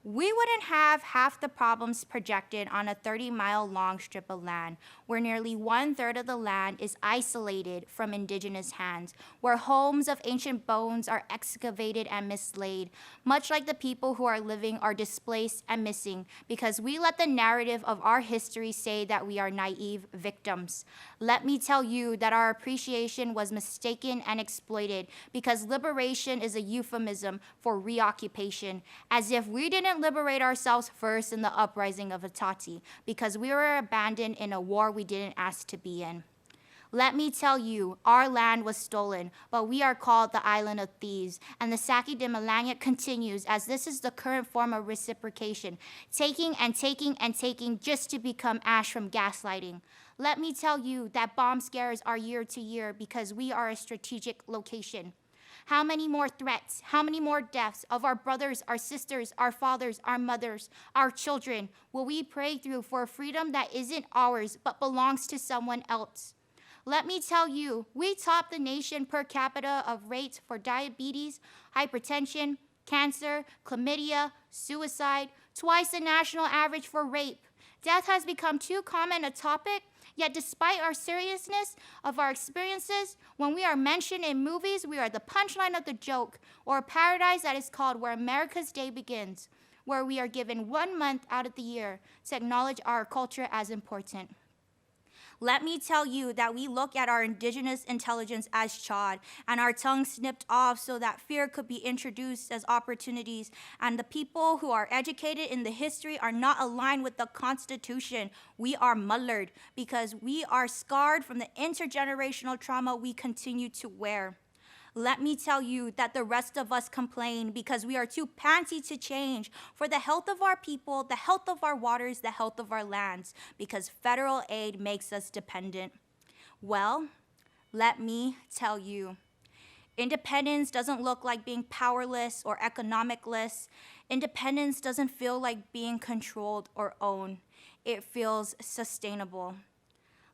we wouldn't have half the problems projected on a 30-mile-long strip of land, where nearly 1/3 of the land is isolated from indigenous hands, where homes of ancient bones are excavated and mislaid, much like the people who are living are displaced and missing, because we let the narrative of our history say that we are naive victims. Let me tell you that our appreciation was mistaken and exploited, because liberation is a euphemism for reoccupation, as if we didn't liberate ourselves first in the uprising of Atati, because we were abandoned in a war we didn't ask to be in. Let me tell you, our land was stolen, but we are called the Island of Thieves, and the Saki de Malangit continues, as this is the current form of reciprocation, taking and taking and taking just to become ash from gaslighting. Let me tell you that bomb scares are year to year because we are a strategic location. How many more threats, how many more deaths of our brothers, our sisters, our fathers, our mothers, our children will we pray through for a freedom that isn't ours but belongs to someone else? Let me tell you, we top the nation per capita of rates for diabetes, hypertension, cancer, chlamydia, suicide, twice the national average for rape. Death has become too common a topic. Yet despite our seriousness of our experiences, when we are mentioned in movies, we are the punchline of the joke, or a paradise that is called Where America's Day Begins, where we are given 1 month out of the year to acknowledge our culture as important. Let me tell you that we look at our indigenous intelligence as chawed and our tongues snipped off so that fear could be introduced as opportunities, and the people who are educated in the history are not aligned with the Constitution. We are mullered because we are scarred from the intergenerational trauma we continue to wear. Let me tell you that the rest of us complain because we are too panty to change for the health of our people, the health of our waters, the health of our lands, because federal aid makes us dependent. Well, let me tell you, independence doesn't look like being powerless or economicless. Independence doesn't feel like being controlled or owned. It feels sustainable.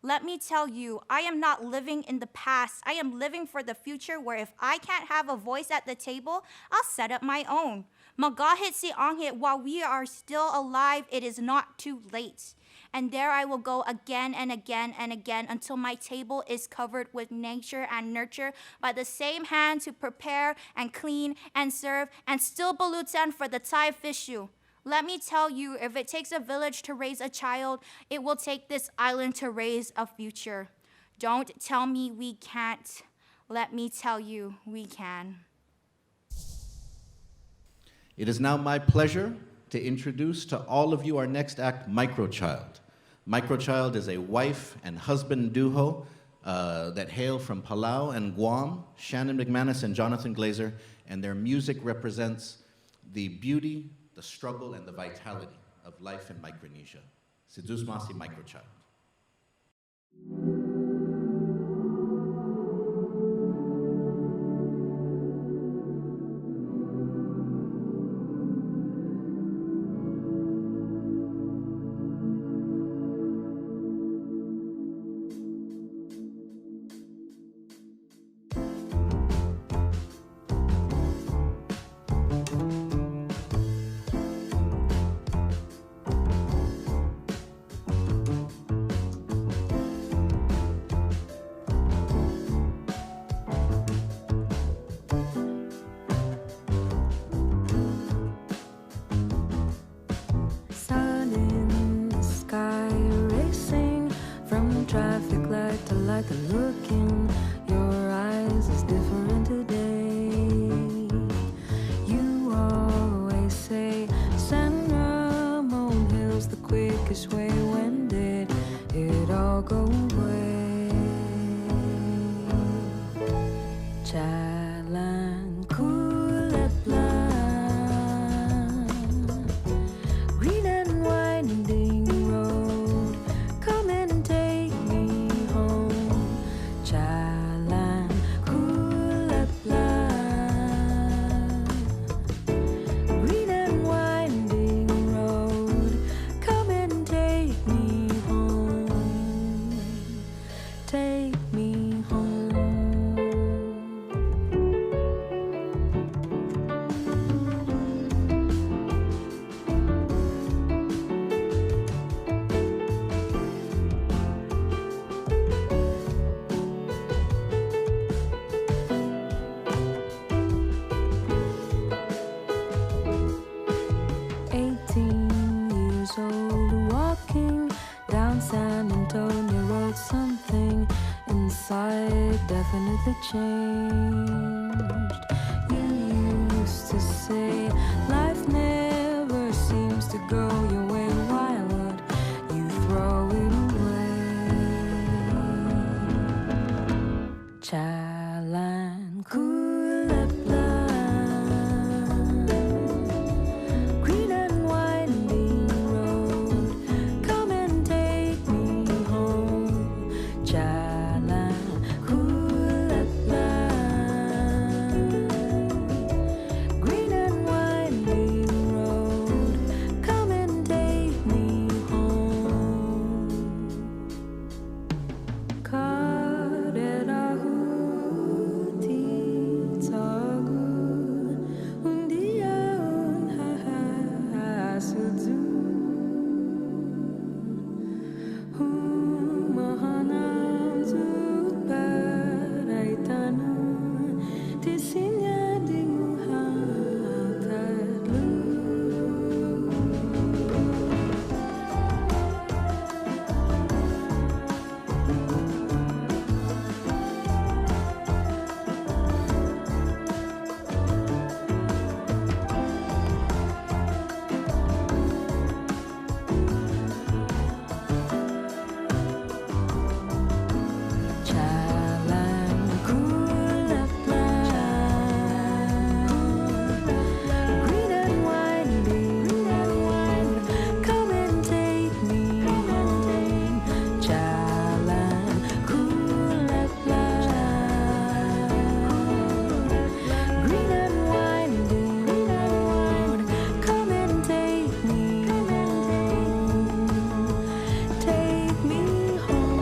Let me tell you, I am not living in the past. I am living for the future where if I can't have a voice at the table, I'll set up my own. Magahit si anghit, while we are still alive, it is not too late. And there I will go again and again and again until my table is covered with nature and nurture by the same hands who prepare and clean and serve and still balutan for the Thai fishu. Let me tell you, if it takes a village to raise a child, it will take this island to raise a future. Don't tell me we can't. Let me tell you, we can. It is now my pleasure to introduce to all of you our next act, Microchild. Microchild is a wife and husband duo that hail from Palau and Guam, Shannon McManus and Jonathan Glazer, and their music represents the beauty, the struggle, and the vitality of life in Micronesia. Sidusmasi Microchild. The look in your eyes is different today. You always say San Ramon Hill's the quickest way. When did it all go away? Chalan Kuleplan, green and winding road, come in and take me home. Chalan Kuleplan, green and winding road, come and take me home. changed. You used to say life never seems to go your way. Why would you throw it away? Jalan Kuleplan, green and winding road, come and take me home. Jalan Kuleplan, green and winding road, come and take me home. Kaderahuti tagu undia unhahasudu humahanam zubaraitanu tisinya di muhatadlu. Jalan Kuleplan, green and winding road, come and take me home. Jalan Kuleplan, green and winding road, come and take me home. Take me home.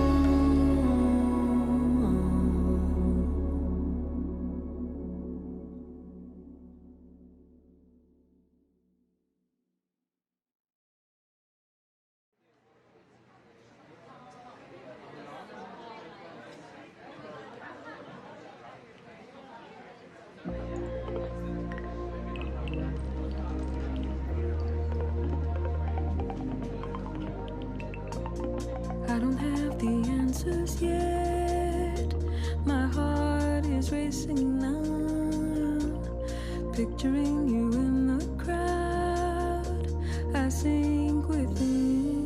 I don't have the answers yet. My heart is racing now, picturing you in the crowd. I sink within.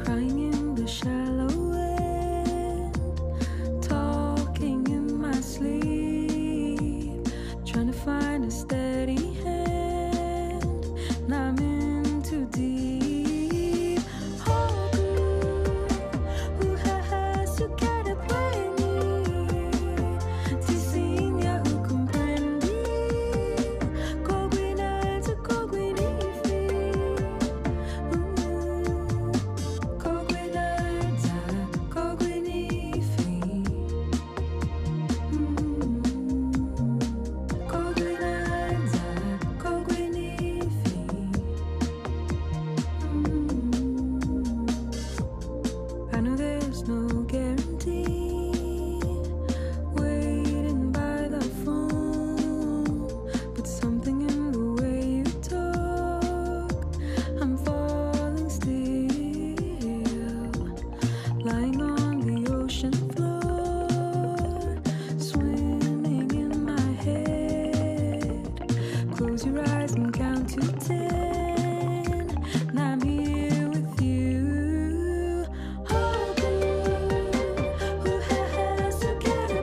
Crying in the shallow end, talking in my sleep, trying to find a steady hand. Now I'm in too deep. Oh, who has to get a ti signa who comprendi, coguinanza, coguinifi. Coguinanza, coguinifi. Coguinanza, coguinifi. I know there's no guarantee waiting by the phone, but something in the way you talk, I'm falling still, lying on the ocean floor, swimming in my head. Close your eyes and count to 10, and I'm here with you. Oh, who has to get a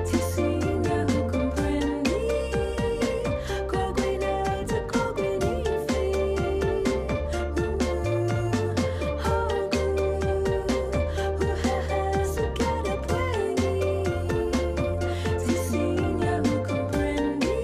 ti signa who comprendi, coguinanza, coguinifi. Oh, who has to get a ti signa who comprendi,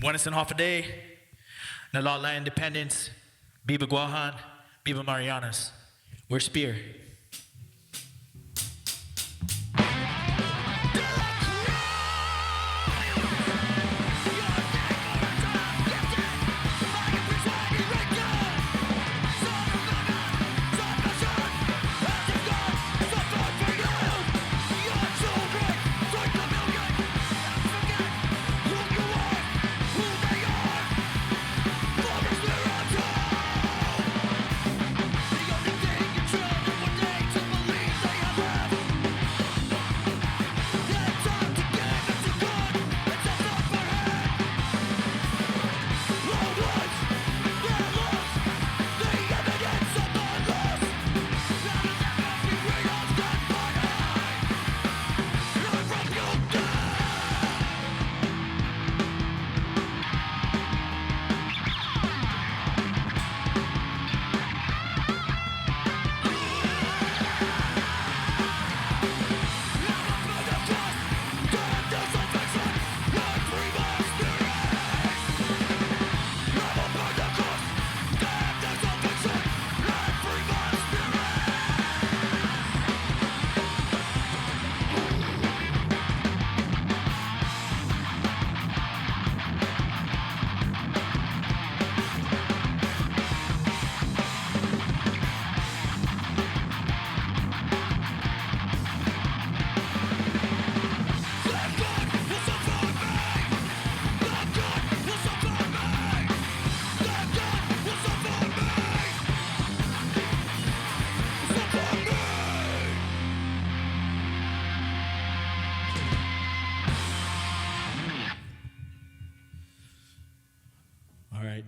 Buenas and half a day. Nalala Independence. Biba Guåhan. Biba Marianas. We're Spear.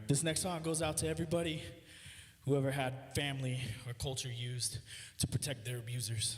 This next song goes out to everybody who ever had family or culture used to protect their abusers.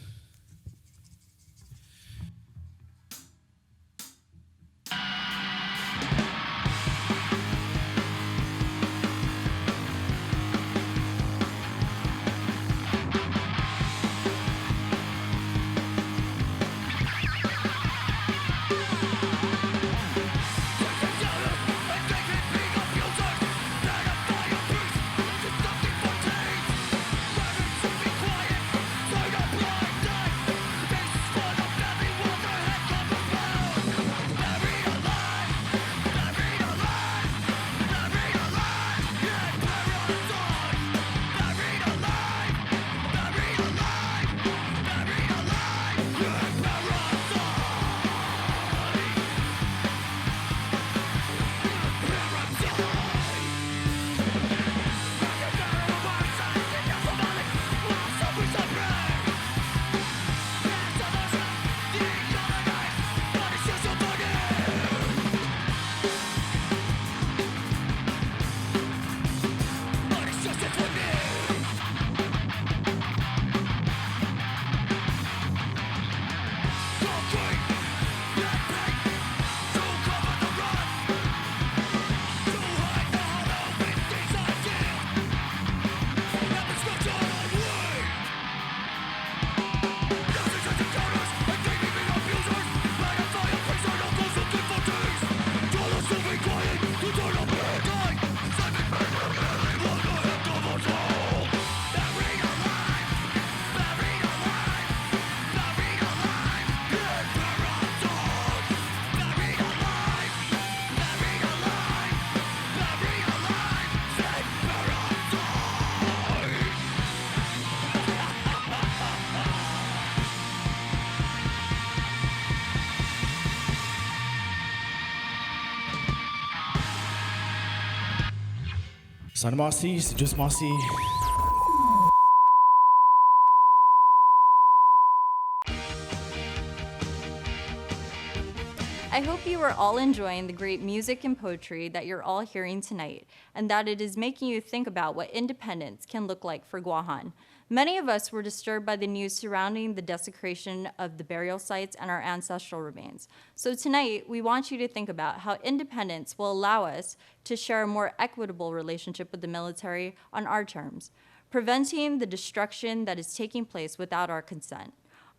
Sana Masi, just Masi. I hope you are all enjoying the great music and poetry that you're all hearing tonight, and that it is making you think about what independence can look like for Guåhan. Many of us were disturbed by the news surrounding the desecration of the burial sites and our ancestral remains. So tonight, we want you to think about how independence will allow us to share a more equitable relationship with the military on our terms, preventing the destruction that is taking place without our consent.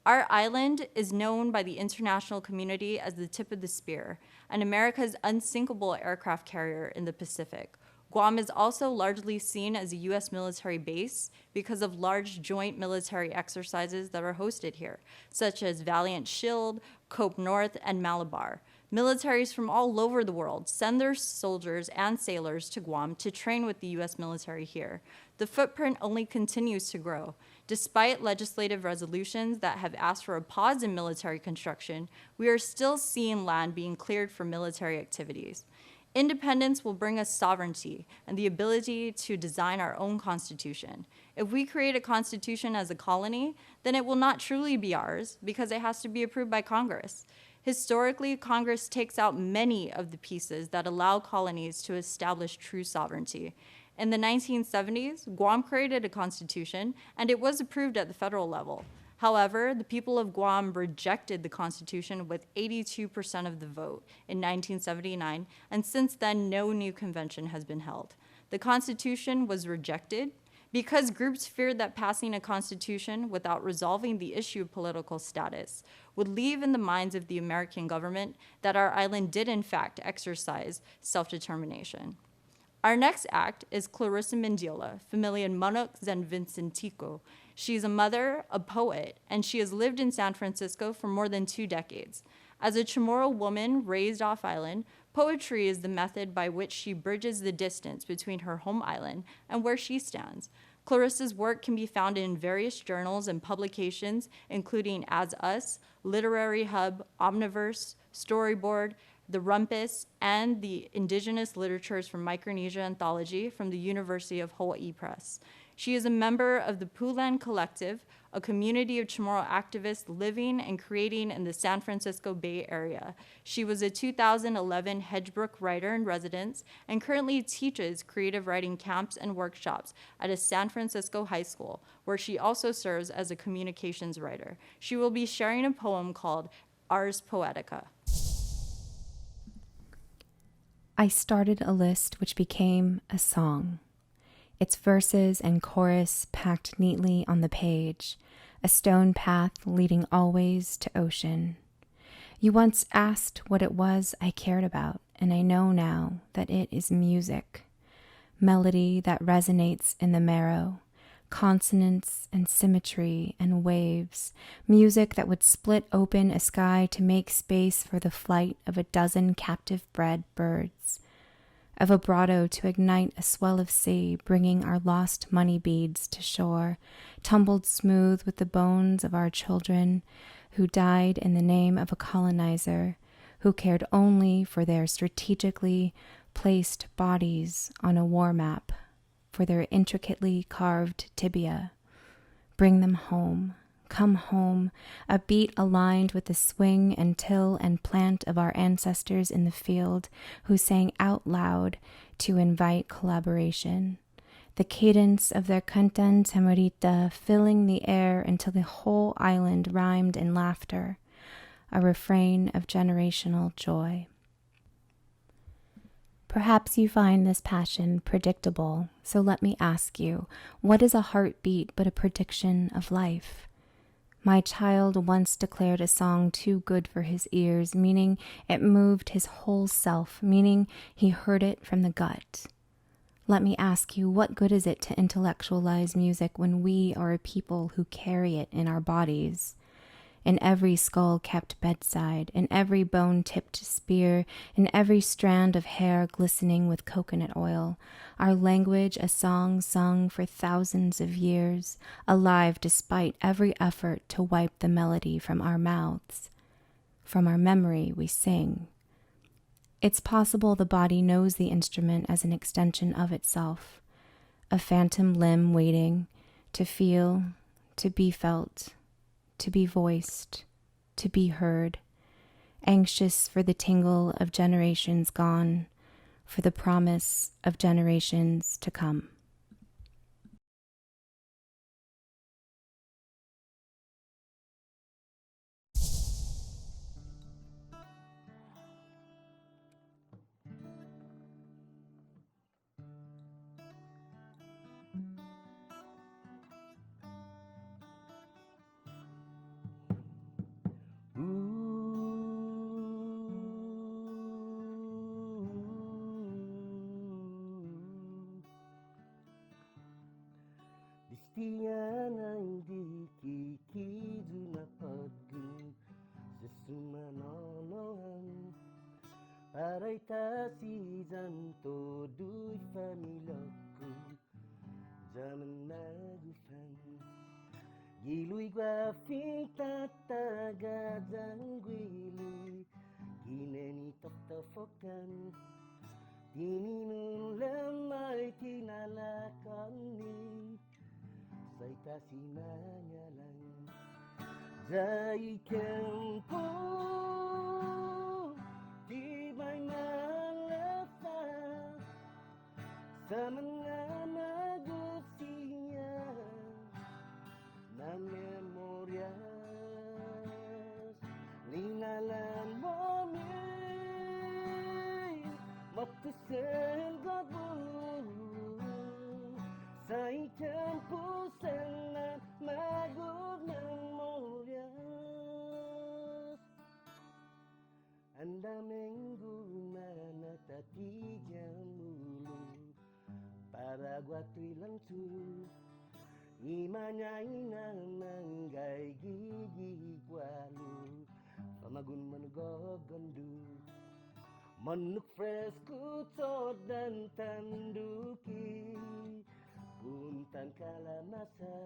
Our island is known by the international community as the tip of the spear. and America's unsinkable aircraft carrier in the Pacific. Guam is also largely seen as a U.S. military base because of large joint military exercises that are hosted here, such as Valiant Shield, Cope North, and Malabar. Militaries from all over the world send their soldiers and sailors to Guam to train with the U.S. military here. The footprint only continues to grow. Despite legislative resolutions that have asked for a pause in military construction, we are still seeing land being cleared for military activities. Independence will bring us sovereignty and the ability to design our own constitution. If we create a constitution as a colony, then it will not truly be ours because it has to be approved by Congress. Historically, Congress takes out many of the pieces that allow colonies to establish true sovereignty. In the 1970s, Guam created a constitution, and it was approved at the federal level. However, the people of Guam rejected the Constitution with 82% of the vote in 1979, and since then, no new convention has been held. The Constitution was rejected because groups feared that passing a constitution without resolving the issue of political status would leave in the minds of the American government that our island did in fact exercise self-determination. Our next act is Clarissa Mendiola, familia Manok Zen Vincentico. She is a mother, a poet, and she has lived in San Francisco for more than 2 decades. As a Chamorro woman raised off-island, poetry is the method by which she bridges the distance between her home island and where she stands. Clarissa's work can be found in various journals and publications, including As Us, Literary Hub, Omniverse, Storyboard, The Rumpus, and the Indigenous Literatures from Micronesia Anthology from the University of Hawaii Press. She is a member of the Pulan Collective, a community of Chamorro activists living and creating in the San Francisco Bay Area. She was a 2011 Hedgebrook Writer-in-Residence and currently teaches creative writing camps and workshops at a San Francisco high school, where she also serves as a communications writer. She will be sharing a poem called Ars Poetica. I started a list which became a song. Its verses and chorus packed neatly on the page, a stone path leading always to ocean. You once asked what it was I cared about, and I know now that it is music. Melody that resonates in the marrow, consonance and symmetry and waves, music that would split open a sky to make space for the flight of a dozen captive-bred birds, a vibrato to ignite a swell of sea, bringing our lost money beads to shore, tumbled smooth with the bones of our children who died in the name of a colonizer who cared only for their strategically placed bodies on a war map, for their intricately carved tibia. Bring them home. Come home, a beat aligned with the swing and till and plant of our ancestors in the field who sang out loud to invite collaboration. The cadence of their cantan tamarita filling the air until the whole island rhymed in laughter, a refrain of generational joy. Perhaps you find this passion predictable, so let me ask you, what is a heartbeat but a prediction of life? My child once declared a song too good for his ears, meaning it moved his whole self, meaning he heard it from the gut. Let me ask you, what good is it to intellectualize music when we are a people who carry it in our bodies? In every skull-kept bedside, in every bone-tipped spear, in every strand of hair glistening with coconut oil, our language a song sung for thousands of years, alive despite every effort to wipe the melody from our mouths. From our memory we sing. It's possible the body knows the instrument as an extension of itself, a phantom limb waiting to feel, to be felt, to be voiced, to be heard, anxious for the tingle of generations gone, for the promise of generations to come. Tiyanay di kikidu na paggun sa sumanonohan Paray tasizan to du'y familoko Zaman nagufan Giluy gwafing tatagadan gwiluy Gineni taftafokan Tininun lamay tinalakan ni Say kasinangalan Jai kempo Di may malasa Sa mga nagusiya Na memoryas Linalan mo mi Matusen gabu Sa itempusan na magod memorias Anda mengguna natati jamulu Para guatui lantu Imanya ina manggay gigi kwalu Pamagun manugogondu Manuk fresku dan tanduki Puntan kalamasa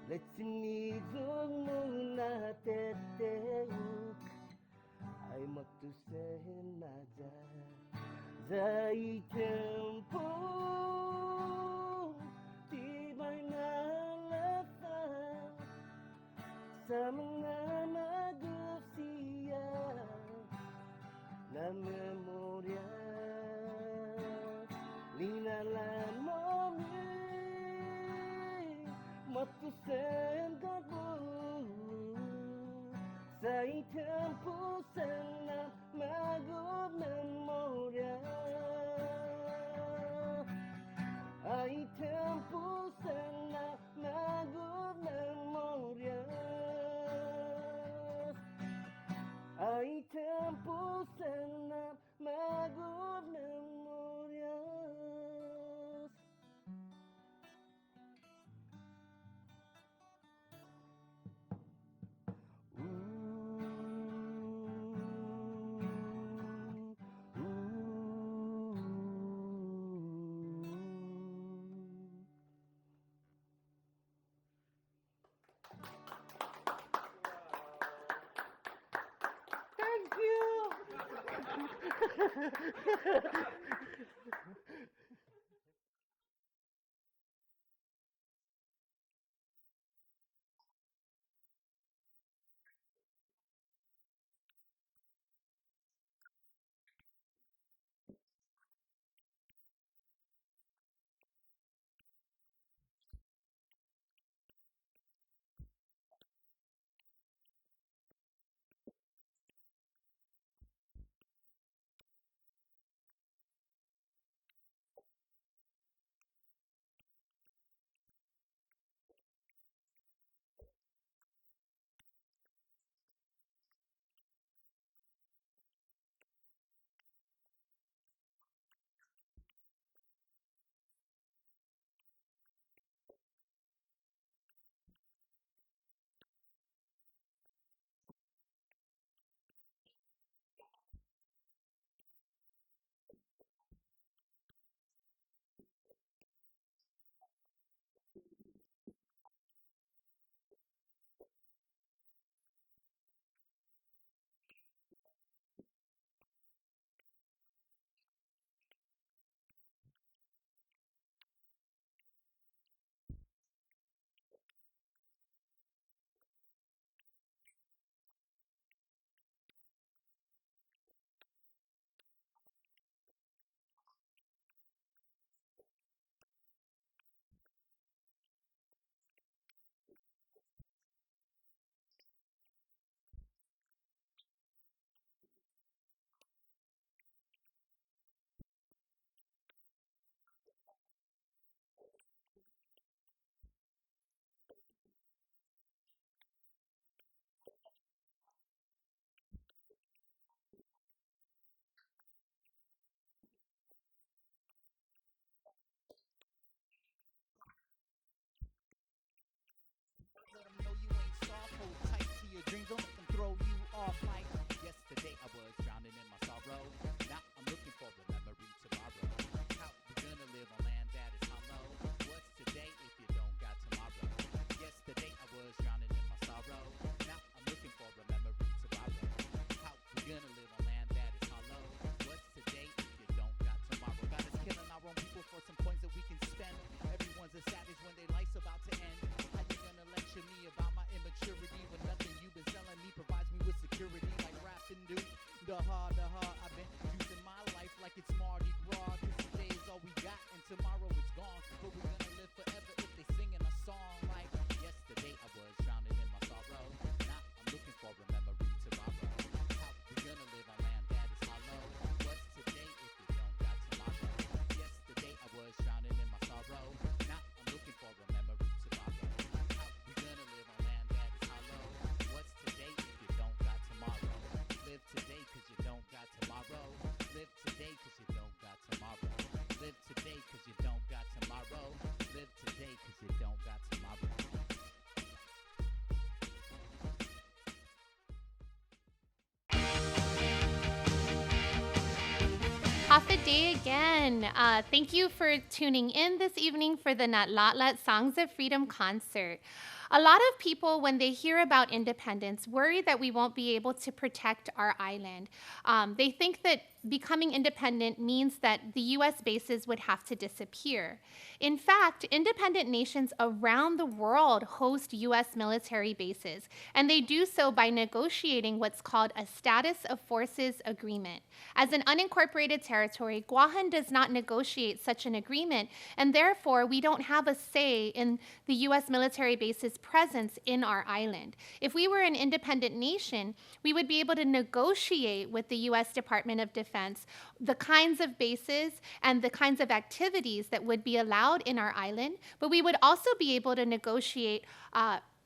Let's sini muna teteuk Ay magtusen aja Zai tempo Tibay nalata Sa mga nagusiya Na memorya Linalan mo Matusen gabu Sa itempusan na magod memorya Ay tempusan na magod memorya Ay tempusan na magod memorias Thank you. dreams, don't let them throw you off like yesterday I was drowning in my sorrow. Now I'm looking for a memory tomorrow. How we gonna live on land that is hollow? What's today if you don't got tomorrow? Yesterday I was drowning in my sorrow. Now I'm looking for a memory tomorrow. How we gonna live on land that is hollow? What's today if you don't got tomorrow? Got us killing our own people for some coins that we can spend. Everyone's a savage when their life's about to end. How you gonna lecture me about my immaturity when nothing you've been selling me provides me with security like rapping do? The hard I've been using my life like it's Mardi Gras. This today is all we got and tomorrow it's gone. But we're gonna live forever if they singing a song like yesterday I was drowning in my sorrow. Now I'm looking for a memory tomorrow. How we gonna live on land that is hollow? What's today if you don't got tomorrow? Yesterday I was drowning in my sorrow. Now I'm looking for a memory tomorrow. How we gonna live on land that is hollow? What's today if you don't got tomorrow? Live today cause you don't got tomorrow. Live today cause you don't got tomorrow. Live today cause you don't got tomorrow. Live today cause you don't got tomorrow. Half a day again. Thank you for tuning in this evening for the Natlatlat Songs of Freedom concert. A lot of people, when they hear about independence, worry that we won't be able to protect our island. They think that becoming independent means that the U.S. bases would have to disappear. In fact, independent nations around the world host U.S. military bases, and they do so by negotiating what's called a Status of Forces Agreement. As an unincorporated territory, Guåhan does not negotiate such an agreement, and therefore we don't have a say in the U.S. military base's presence in our island. If we were an independent nation, we would be able to negotiate with the U.S. Department of Defense the kinds of bases and the kinds of activities that would be allowed in our island, but we would also be able to negotiate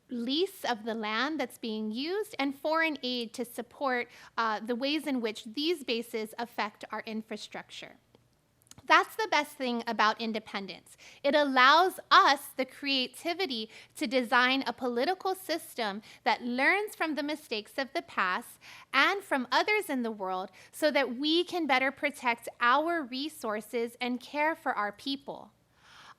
lease of the land that's being used and foreign aid to support the ways in which these bases affect our infrastructure. That's the best thing about independence. It allows us the creativity to design a political system that learns from the mistakes of the past and from others in the world so that we can better protect our resources and care for our people.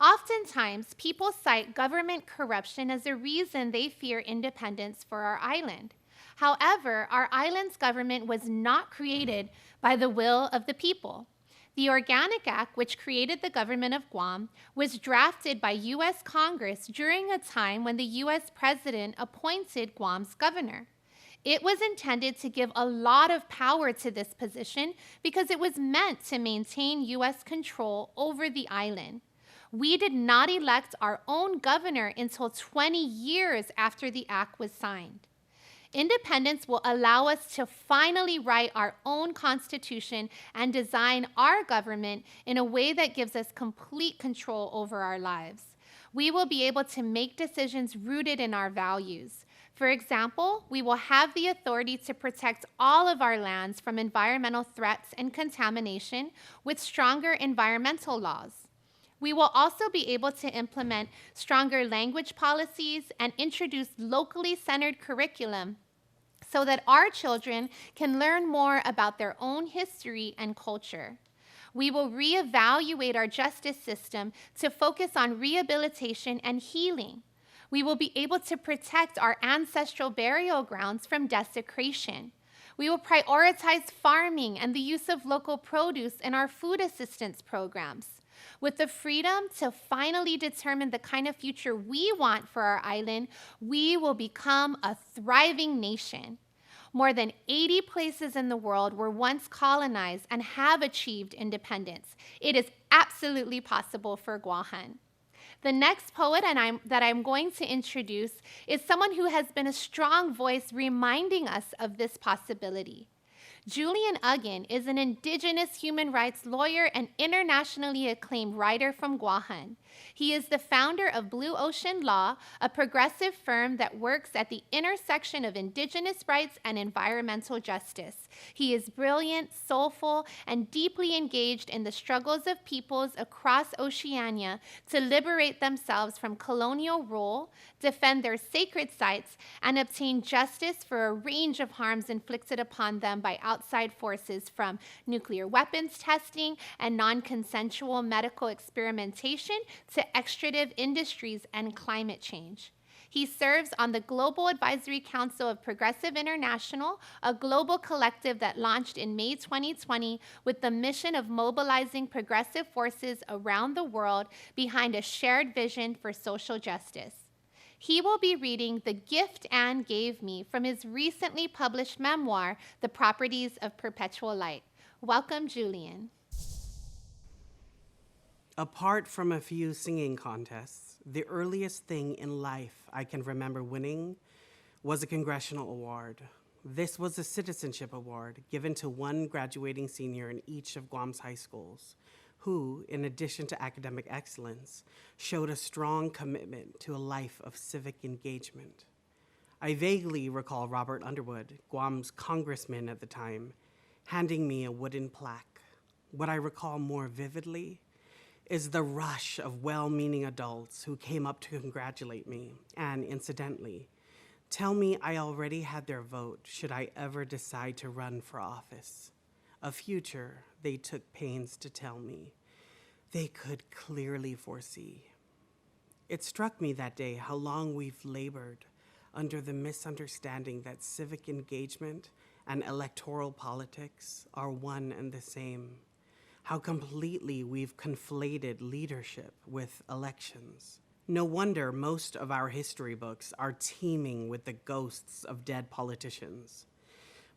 Oftentimes, people cite government corruption as a reason they fear independence for our island. However, our island's government was not created by the will of the people. The Organic Act, which created the government of Guam, was drafted by U.S. Congress during a time when the U.S. president appointed Guam's governor. It was intended to give a lot of power to this position because it was meant to maintain U.S. control over the island. We did not elect our own governor until 20 years after the act was signed. Independence will allow us to finally write our own constitution and design our government in a way that gives us complete control over our lives. We will be able to make decisions rooted in our values. For example, we will have the authority to protect all of our lands from environmental threats and contamination with stronger environmental laws. We will also be able to implement stronger language policies and introduce locally centered curriculum so that our children can learn more about their own history and culture. We will reevaluate our justice system to focus on rehabilitation and healing. We will be able to protect our ancestral burial grounds from desecration. We will prioritize farming and the use of local produce in our food assistance programs. With the freedom to finally determine the kind of future we want for our island, we will become a thriving nation. More than 80 places in the world were once colonized and have achieved independence. It is absolutely possible for Guåhan. The next poet that I'm going to introduce is someone who has been a strong voice reminding us of this possibility. Julian Uggan is an indigenous human rights lawyer and internationally acclaimed writer from Guåhan. He is the founder of Blue Ocean Law, a progressive firm that works at the intersection of indigenous rights and environmental justice. He is brilliant, soulful, and deeply engaged in the struggles of peoples across Oceania to liberate themselves from colonial rule, defend their sacred sites, and obtain justice for a range of harms inflicted upon them by outside forces, from nuclear weapons testing and non-consensual medical experimentation to extractive industries and climate change. He serves on the Global Advisory Council of Progressive International, a global collective that launched in May 2020 with the mission of mobilizing progressive forces around the world behind a shared vision for social justice. He will be reading The Gift Anne Gave Me from his recently published memoir, The Properties of Perpetual Light. Welcome, Julian. Apart from a few singing contests, the earliest thing in life I can remember winning was a congressional award. This was a citizenship award given to one graduating senior in each of Guam's high schools, who, in addition to academic excellence, showed a strong commitment to a life of civic engagement. I vaguely recall Robert Underwood, Guam's congressman at the time, handing me a wooden plaque. What I recall more vividly is the rush of well-meaning adults who came up to congratulate me and, incidentally, tell me I already had their vote should I ever decide to run for office. A future they took pains to tell me they could clearly foresee. It struck me that day how long we've labored under the misunderstanding that civic engagement and electoral politics are one and the same. How completely we've conflated leadership with elections. No wonder most of our history books are teeming with the ghosts of dead politicians.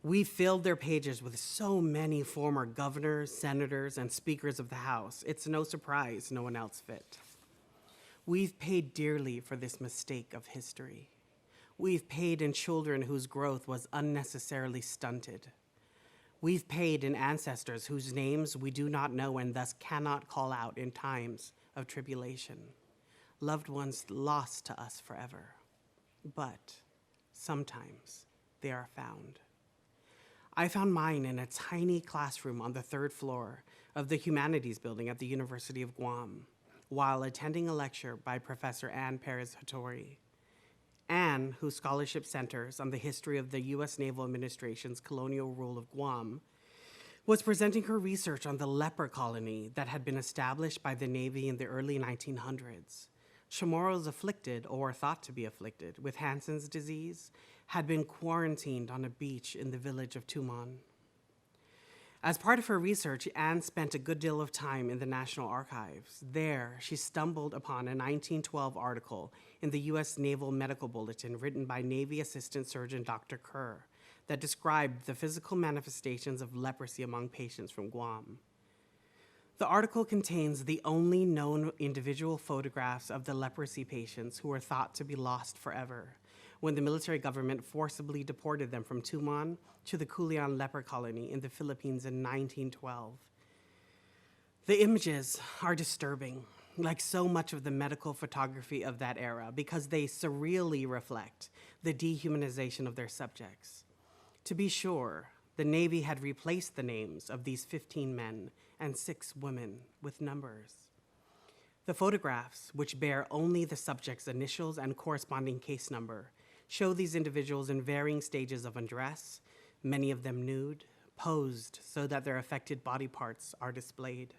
We filled their pages with so many former governors, senators, and speakers of the House. It's no surprise no one else fit. We've paid dearly for this mistake of history. We've paid in children whose growth was unnecessarily stunted. We've paid in ancestors whose names we do not know and thus cannot call out in times of tribulation. Loved ones lost to us forever. But sometimes they are found. I found mine in a tiny classroom on the 3rd floor of the Humanities Building at the University of Guam while attending a lecture by Professor Anne Perez-Hattori. Anne, whose scholarship centers on the history of the U.S. Naval Administration's colonial rule of Guam, was presenting her research on the leper colony that had been established by the Navy in the early 1900s. Chamorros afflicted, or thought to be afflicted, with Hansen's disease had been quarantined on a beach in the village of Tumon. As part of her research, Anne spent a good deal of time in the National Archives. There, she stumbled upon a 1912 article in the U.S. Naval Medical Bulletin written by Navy Assistant Surgeon Dr. Kerr that described the physical manifestations of leprosy among patients from Guam. The article contains the only known individual photographs of the leprosy patients who were thought to be lost forever when the military government forcibly deported them from Tumon to the Guåhan leper colony in the Philippines in 1912. The images are disturbing, like so much of the medical photography of that era, because they surreally reflect the dehumanization of their subjects. To be sure, the Navy had replaced the names of these 15 men and 6 women with numbers. The photographs, which bear only the subject's initials and corresponding case number, show these individuals in varying stages of undress, many of them nude, posed so that their affected body parts are displayed.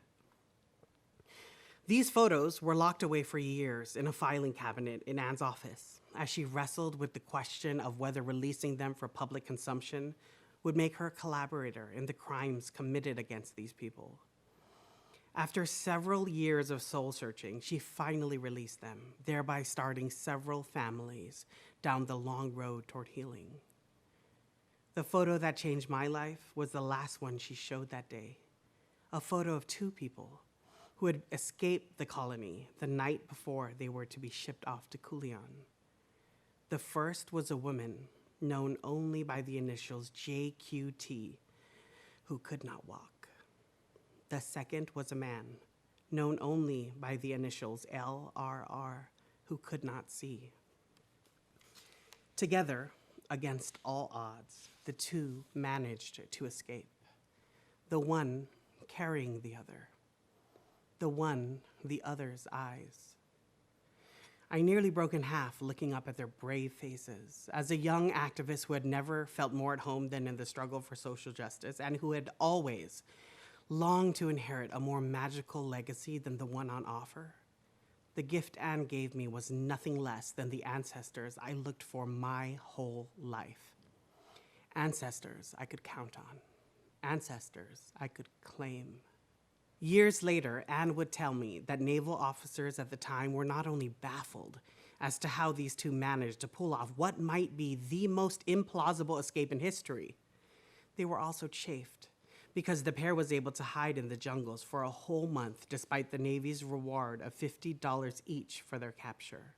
These photos were locked away for years in a filing cabinet in Anne's office as she wrestled with the question of whether releasing them for public consumption would make her a collaborator in the crimes committed against these people. After several years of soul-searching, she finally released them, thereby starting several families down the long road toward healing. The photo that changed my life was the last one she showed that day, a photo of 2 people who had escaped the colony the night before they were to be shipped off to Guåhan. The first was a woman known only by the initials JQT, who could not walk. The second was a man, known only by the initials LRR, who could not see. Together, against all odds, the two managed to escape. The one carrying the other. The one, the other's eyes. I nearly broke in half looking up at their brave faces. As a young activist who had never felt more at home than in the struggle for social justice and who had always longed to inherit a more magical legacy than the one on offer, the gift Anne gave me was nothing less than the ancestors I looked for my whole life. Ancestors I could count on. Ancestors I could claim. Years later, Anne would tell me that naval officers at the time were not only baffled as to how these two managed to pull off what might be the most implausible escape in history, they were also chafed because the pair was able to hide in the jungles for a whole month despite the Navy's reward of $50 each for their capture.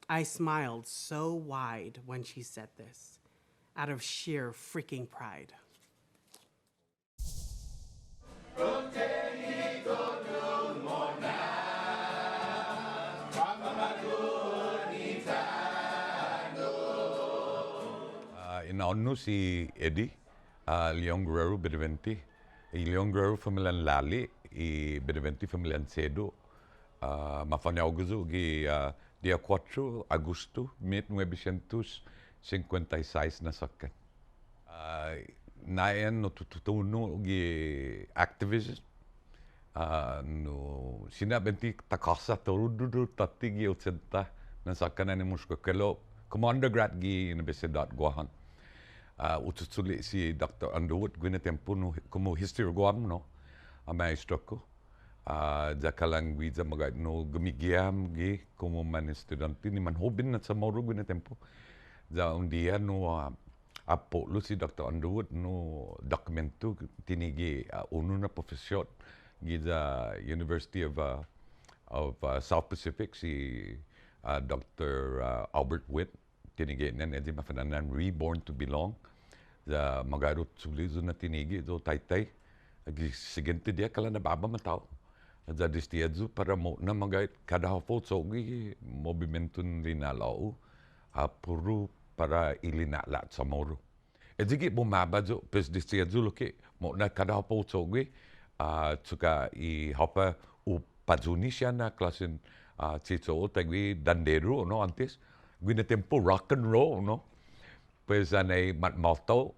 I smiled so wide when she said this, out of sheer freaking pride. Inaonu si Eddie, Leon Guerrero Beneventi, Leon Guerrero familian Lali, Beneventi familian Cedo, Mafaniauguzo gi dia 4 Agosto 1956 na sakan. Naen no tutuno gi activism, no sinabenti takasa torudu tati gi otsenta na sakan ni muskakelo como undergrad gi Universidad Guåhan. Ututsuli si Dr. Underwood, gwina tempo no como history Guam no, maestro ko. Jakalang gwija magay no gumigiam gi como man estudiante ni man hobin na sa moro gwina tempo. Ja un dia no apo lu si Dr. Underwood no dokumento tinigi unu na profesor gi the University of South Pacific si Dr. Albert Witt tinigi nan edi mafananan Reborn to Belong. Ja magarot sulizo na tinigi do taytay agi sigente dia kala na baba matao ja distiadzu para mo na magay kada hafo so gi movimento linalao puru para ilinala sa moro edigi bumaba jo pes distiadzu loke mo na kada hafo so gi tsuka I hapa u pazunisia na klasen chito tagwi dandero no antes gwina tempo rock and roll no pues anay matmalto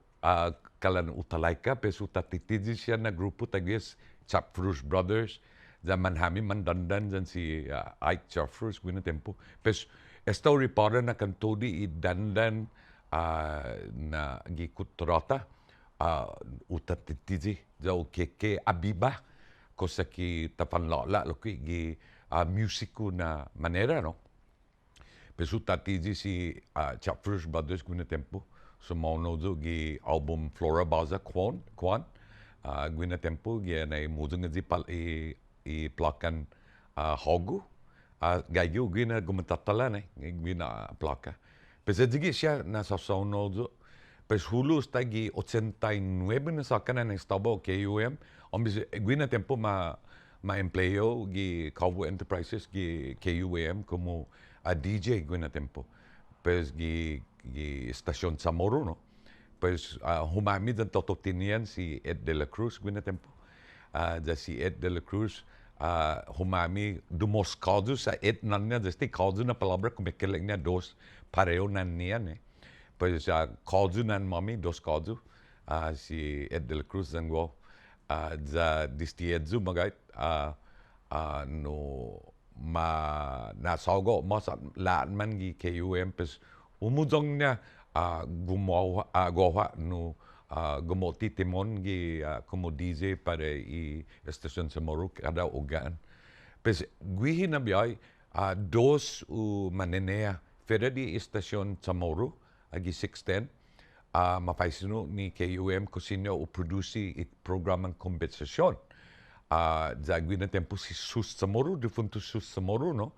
kalan utalaika pues utatitiji siya na grupo tagwis Chapfrus Brothers zaman hami mandandan jan si Ike Chapfrus gwina tempo pues story para na kantodi I dandan na gikutrata utatitiji jau keke abiba cosa ki tapanlola lo ki gi musico na manera no Pesuta tiji si Chapfrus Brothers gwina tempo sumono do gi album Flora Baza Guåhan gwina tempo gi na mudunga di pal I plakan hogu gayo gwina gumatatala na gwina plaka pesa digi siya na sasono do pes hulus tagi 89 na sakana na estabo KUM ombis gwina tempo ma empleo gi Calvo Enterprises gi KUM como a DJ gwina tempo pues gi estación Zamoro no pues humami dan tototinian si Ed de la Cruz gwina tempo ja si Ed de la Cruz humami dumos caldo sa Ed nanya desti caldo na palabra kumekelek niya dos pareo nan niya ne pues caldo nan mami dos caldo si Ed de la Cruz dan go ja disti Edzu magait no nasago mas laan man gi KUM pes umudong niya gumawa no gumoti timon gi como DJ para I estación Zamoro kada ugaan pes guihi na biyay dos manenea fera di estación Zamoro agi 610 mapaisino ni KUM kusinyo uproduci I programang kompensasyon ja gwina tempo si Sus Zamoro, defunto Sus Zamoro, no?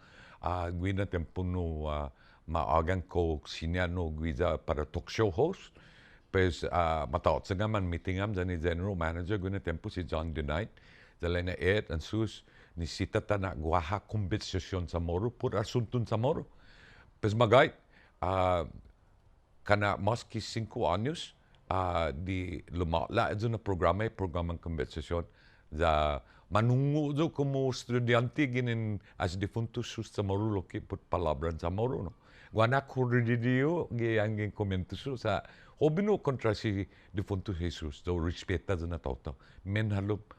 Gwina tempo no maagang ko sinya no gwida para talk show host. Pues mataot sa man meeting am ni general manager guna tempo si John Dunite. Dalay na and sus ni sita ta na guaha kumbitsasyon sa moro pur asuntun sa moro. Pues magay kana maski 5 anyos di lumala edzo na programang kumbitsasyon za manungo do como estudyante ginin as defuntus sus sa moro loki put palabran sa moro no. Guana corridio gi angin komentus sa hobino kontra si defuntus Jesus do respeta na tauto men halup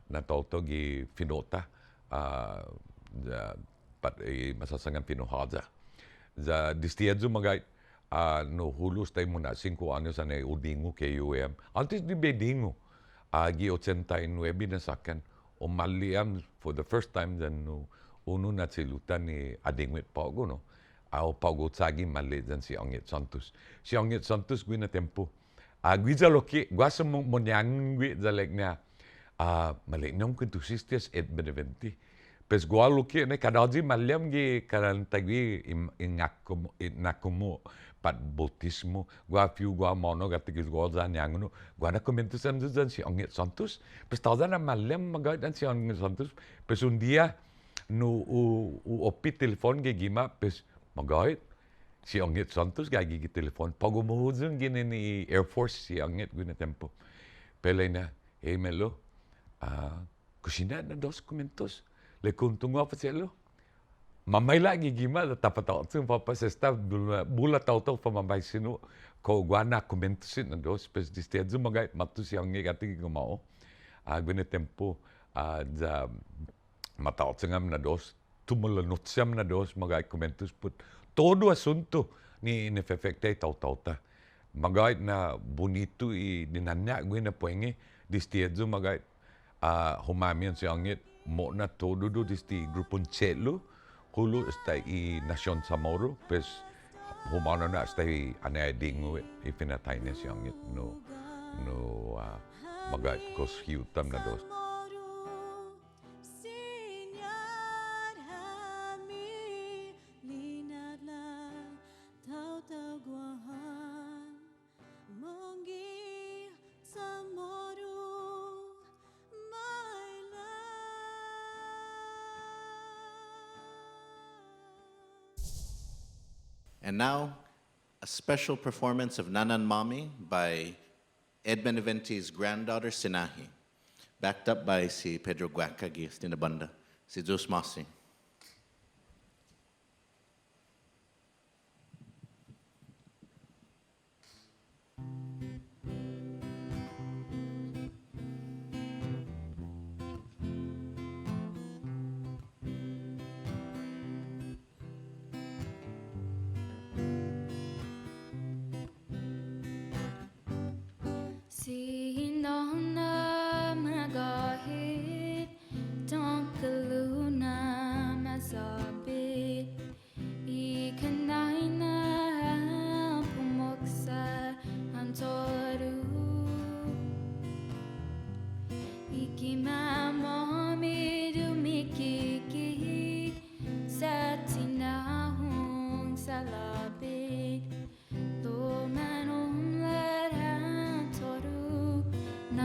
na tauto gi finota pat masasangan pinuhadza za distiedzo magay no hulus tayo muna 5 anyos na udingo kay UM antes di bedingo gi 89 na sakan umaliam for the first time dan no uno na silutan ni adingwit pago no ao pago tsagi mali dan si Ongit Santos gwi na tempo gwi za loki gwa sa monyang gwi za like na mali nong kuntusistes et beneventi pes gwa loki na kadaji maliam gi karantagwi inakumo pat bautismo gua fiu gua mono gatigis gua za nyangno gua na komentusan dan si Ongit Santos pes tauza na maliam magay dan si Ongit Santos pes un dia no opi telepon gi gima pes magay si Ongit Santos gagi gi telepon pagumuhudun gini ni Air Force si Ongit guna tempo pelay na hey melo kusina na 2 komentos le kuntungo pa selo mamay lagi gima tapataw tsun papa sa staff bula taw pamamay sino ko guana komentosin na 2 pes distedzo magay matu si Ongit gati gumao guna tempo za mataw tsangam na 2 tumulanutsam na 2 magay komentos put todo asunto ni nefefektay taw-ta. Magay na bonito dinanya gwi na puenge distiedzo magay humamian si Ongit mo na todo do disti grupon Chelo hulo stay Nasyon Samoro pes humano na stay anay dingo ipinatay niya si Ongit no magay kos hiutam na 2. And now, a special performance of Nanan Mami by Ed Beneventi's granddaughter, Sinahi, backed up by si Pedro Guacagis Tinabanda, si Zeus Masi.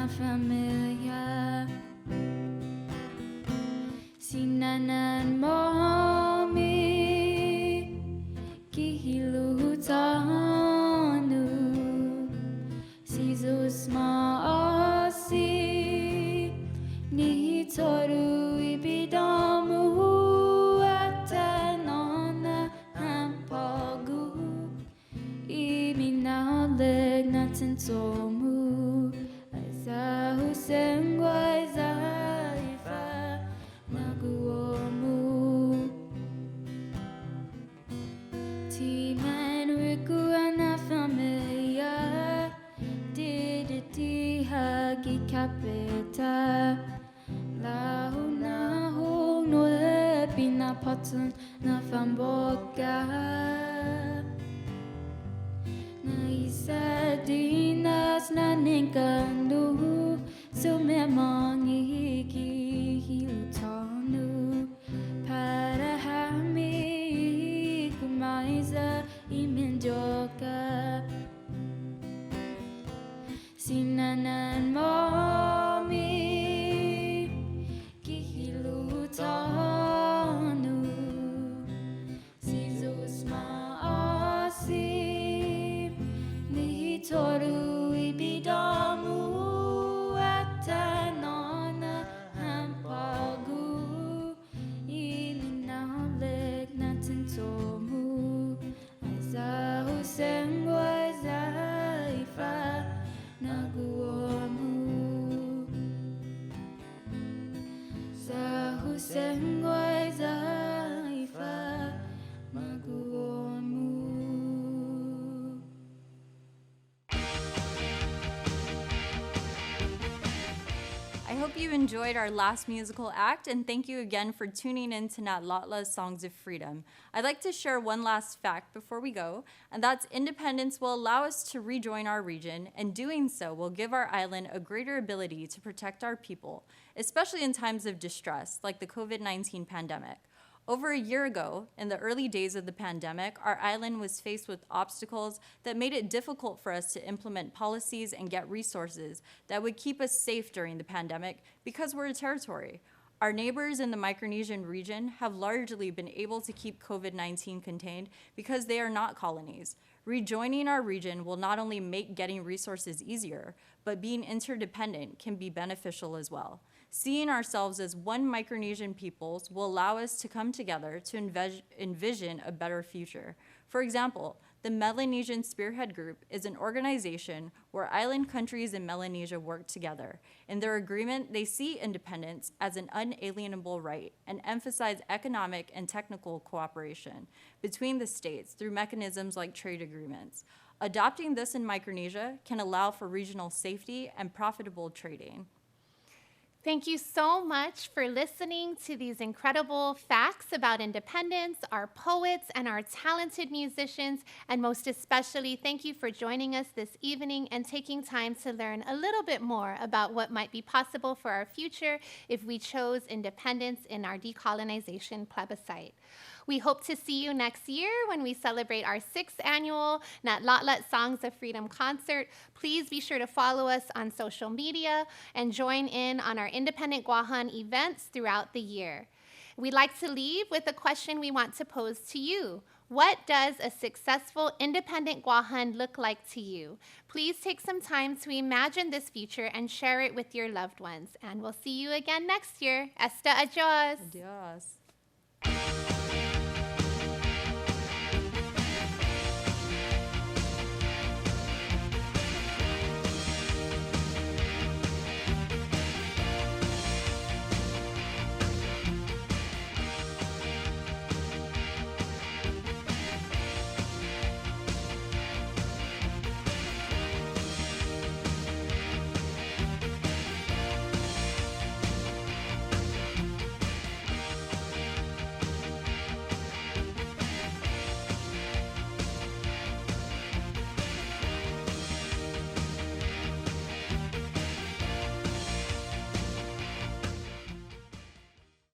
Familia si Nanan Mami kihilutanu si Zeus Masi ni toru ibidamu atanona hampagu iminaleg natensomu Sengwai zaifa naguomu Timan Guåhan familia diditi hagi kapeta Launa hong no pina patun na famboka Na isa dinas na ningkandu So memang ikihilutanu para kami kumaiza imenjoka sengwai zaifa maguomu. I hope you enjoyed our last musical act, and thank you again for tuning in to Natlatla's Songs of Freedom. I'd like to share one last fact before we go, and that's independence will allow us to rejoin our region, and doing so will give our island a greater ability to protect our people, especially in times of distress like the COVID-19 pandemic. Over a year ago, in the early days of the pandemic, our island was faced with obstacles that made it difficult for us to implement policies and get resources that would keep us safe during the pandemic because we're a territory. Our neighbors in the Micronesian region have largely been able to keep COVID-19 contained because they are not colonies. Rejoining our region will not only make getting resources easier, but being interdependent can be beneficial as well. Seeing ourselves as one Micronesian peoples will allow us to come together to envision a better future. For example, the Melanesian Spearhead Group is an organization where island countries in Melanesia work together. In their agreement, they see independence as an unalienable right and emphasize economic and technical cooperation between the states through mechanisms like trade agreements. Adopting this in Micronesia can allow for regional safety and profitable trading. Thank you so much for listening to these incredible facts about independence, our poets, and our talented musicians. And most especially, thank you for joining us this evening and taking time to learn a little bit more about what might be possible for our future if we chose independence in our decolonization plebiscite. We hope to see you next year when we celebrate our 6th annual Natlatla Songs of Freedom concert. Please be sure to follow us on social media and join in on our Independent Guåhan events throughout the year. We'd like to leave with a question we want to pose to you. What does a successful independent Guåhan look like to you? Please take some time to imagine this future and share it with your loved ones. And we'll see you again next year. Hasta adios. Adios.